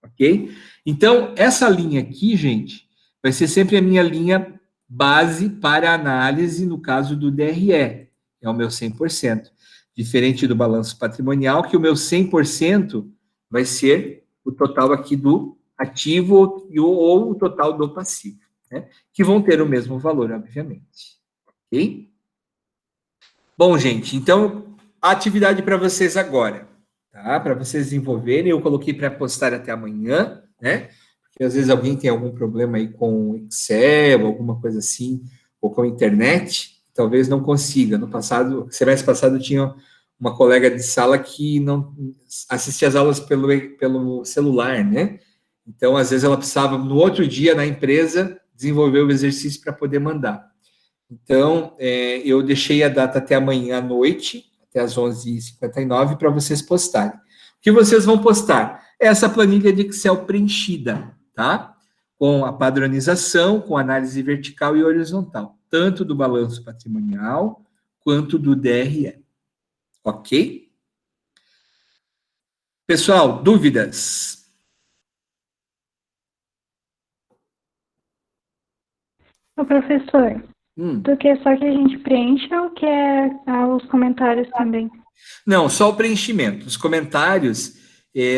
S1: Ok? Então, essa linha aqui, gente, vai ser sempre a minha linha base para análise no caso do DRE. É o meu 100%. Diferente do balanço patrimonial, que o meu 100% vai ser o total aqui do ativo ou o total do passivo, né? Que vão ter o mesmo valor, obviamente. Ok? Bom, gente, então, a atividade para vocês agora, tá? Para vocês desenvolverem, eu coloquei para postar até amanhã, né? Porque às vezes alguém tem algum problema aí com Excel, alguma coisa assim, ou com a internet, talvez não consiga. No passado, semestre passado, tinha uma colega de sala que não assistia às aulas pelo celular, né? Então, às vezes, ela precisava, no outro dia, na empresa, desenvolver o exercício para poder mandar. Então, eu deixei a data até amanhã à noite, até às 11h59, para vocês postarem. O que vocês vão postar? Essa planilha de Excel preenchida, tá? Com a padronização, com análise vertical e horizontal, tanto do balanço patrimonial quanto do DRE. Ok? Pessoal, dúvidas?
S4: Ô, professor, tu quer só que a gente preencha ou quer os comentários também?
S1: Não, só o preenchimento. Os comentários,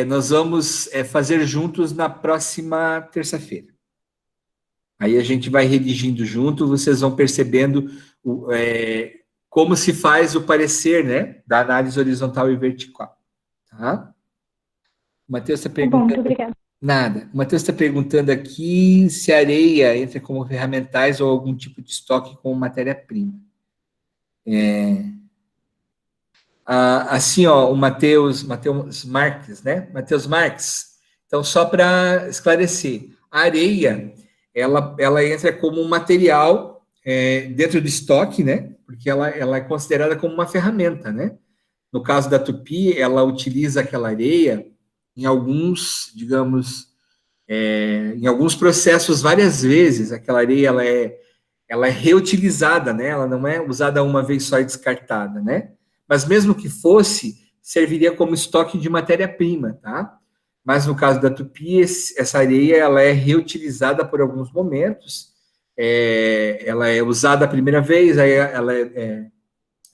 S1: nós vamos fazer juntos na próxima terça-feira. Aí a gente vai redigindo junto, vocês vão percebendo como se faz o parecer, né, da análise horizontal e vertical. Tá? O Matheus está perguntando...
S4: Bom, muito obrigada.
S1: Nada. O Matheus está perguntando aqui se a areia entra como ferramentais ou algum tipo de estoque com matéria-prima. Assim, ó, o Matheus Marques, né? Matheus Marques. Então, só para esclarecer, a areia, ela entra como um material dentro do estoque, né? Porque ela é considerada como uma ferramenta, né? No caso da Tupi, ela utiliza aquela areia em alguns, digamos, em alguns processos várias vezes. Aquela areia, ela é reutilizada, né? Ela não é usada uma vez só e descartada, né? Mas mesmo que fosse, serviria como estoque de matéria-prima, tá? Mas no caso da Tupi, essa areia, ela é reutilizada por alguns momentos, ela é usada a primeira vez, aí ela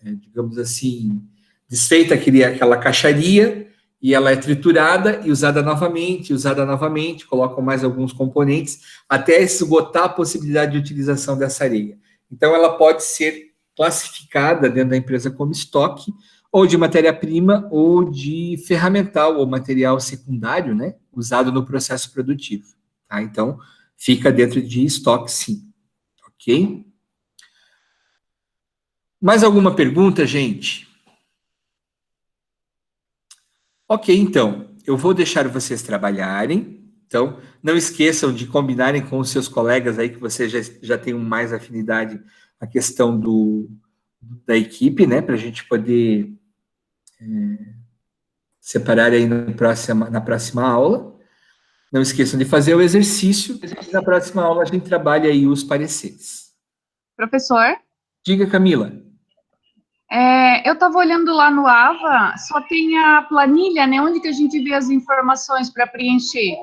S1: digamos assim, desfeita aquela caixaria, e ela é triturada e usada novamente, colocam mais alguns componentes, até esgotar a possibilidade de utilização dessa areia. Então, ela pode ser classificada dentro da empresa como estoque, ou de matéria-prima, ou de ferramental, ou material secundário, né, usado no processo produtivo. Tá? Então, fica dentro de estoque, sim. Ok? Mais alguma pergunta, gente? Ok, então, eu vou deixar vocês trabalharem. Então, não esqueçam de combinarem com os seus colegas aí, que vocês já tenham mais afinidade a questão da equipe, né? Para a gente poder separar aí na próxima aula. Não esqueçam de fazer o exercício. E na próxima aula a gente trabalha aí os pareceres.
S5: Professor?
S1: Diga, Camila.
S5: Eu estava olhando lá no AVA, só tem a planilha, né? Onde que a gente vê as informações para preencher?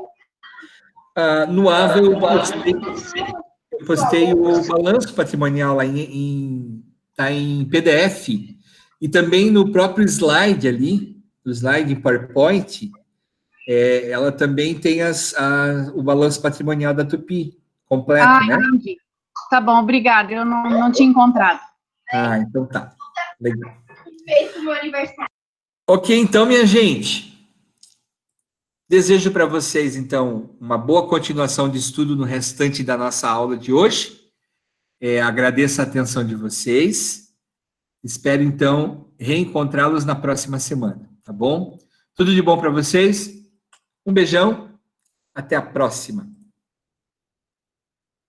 S1: No AVA eu postei o balanço patrimonial lá tá em PDF, e também no próprio slide ali, no slide em PowerPoint, ela também tem o balanço patrimonial da Tupi completo, né?
S5: Entendi. Tá bom, obrigada, eu não tinha encontrado.
S1: Então tá. Legal. Ok, então, minha gente. Desejo para vocês, então, uma boa continuação de estudo no restante da nossa aula de hoje. Agradeço a atenção de vocês. Espero, então, reencontrá-los na próxima semana, tá bom? Tudo de bom para vocês. Um beijão. Até a próxima.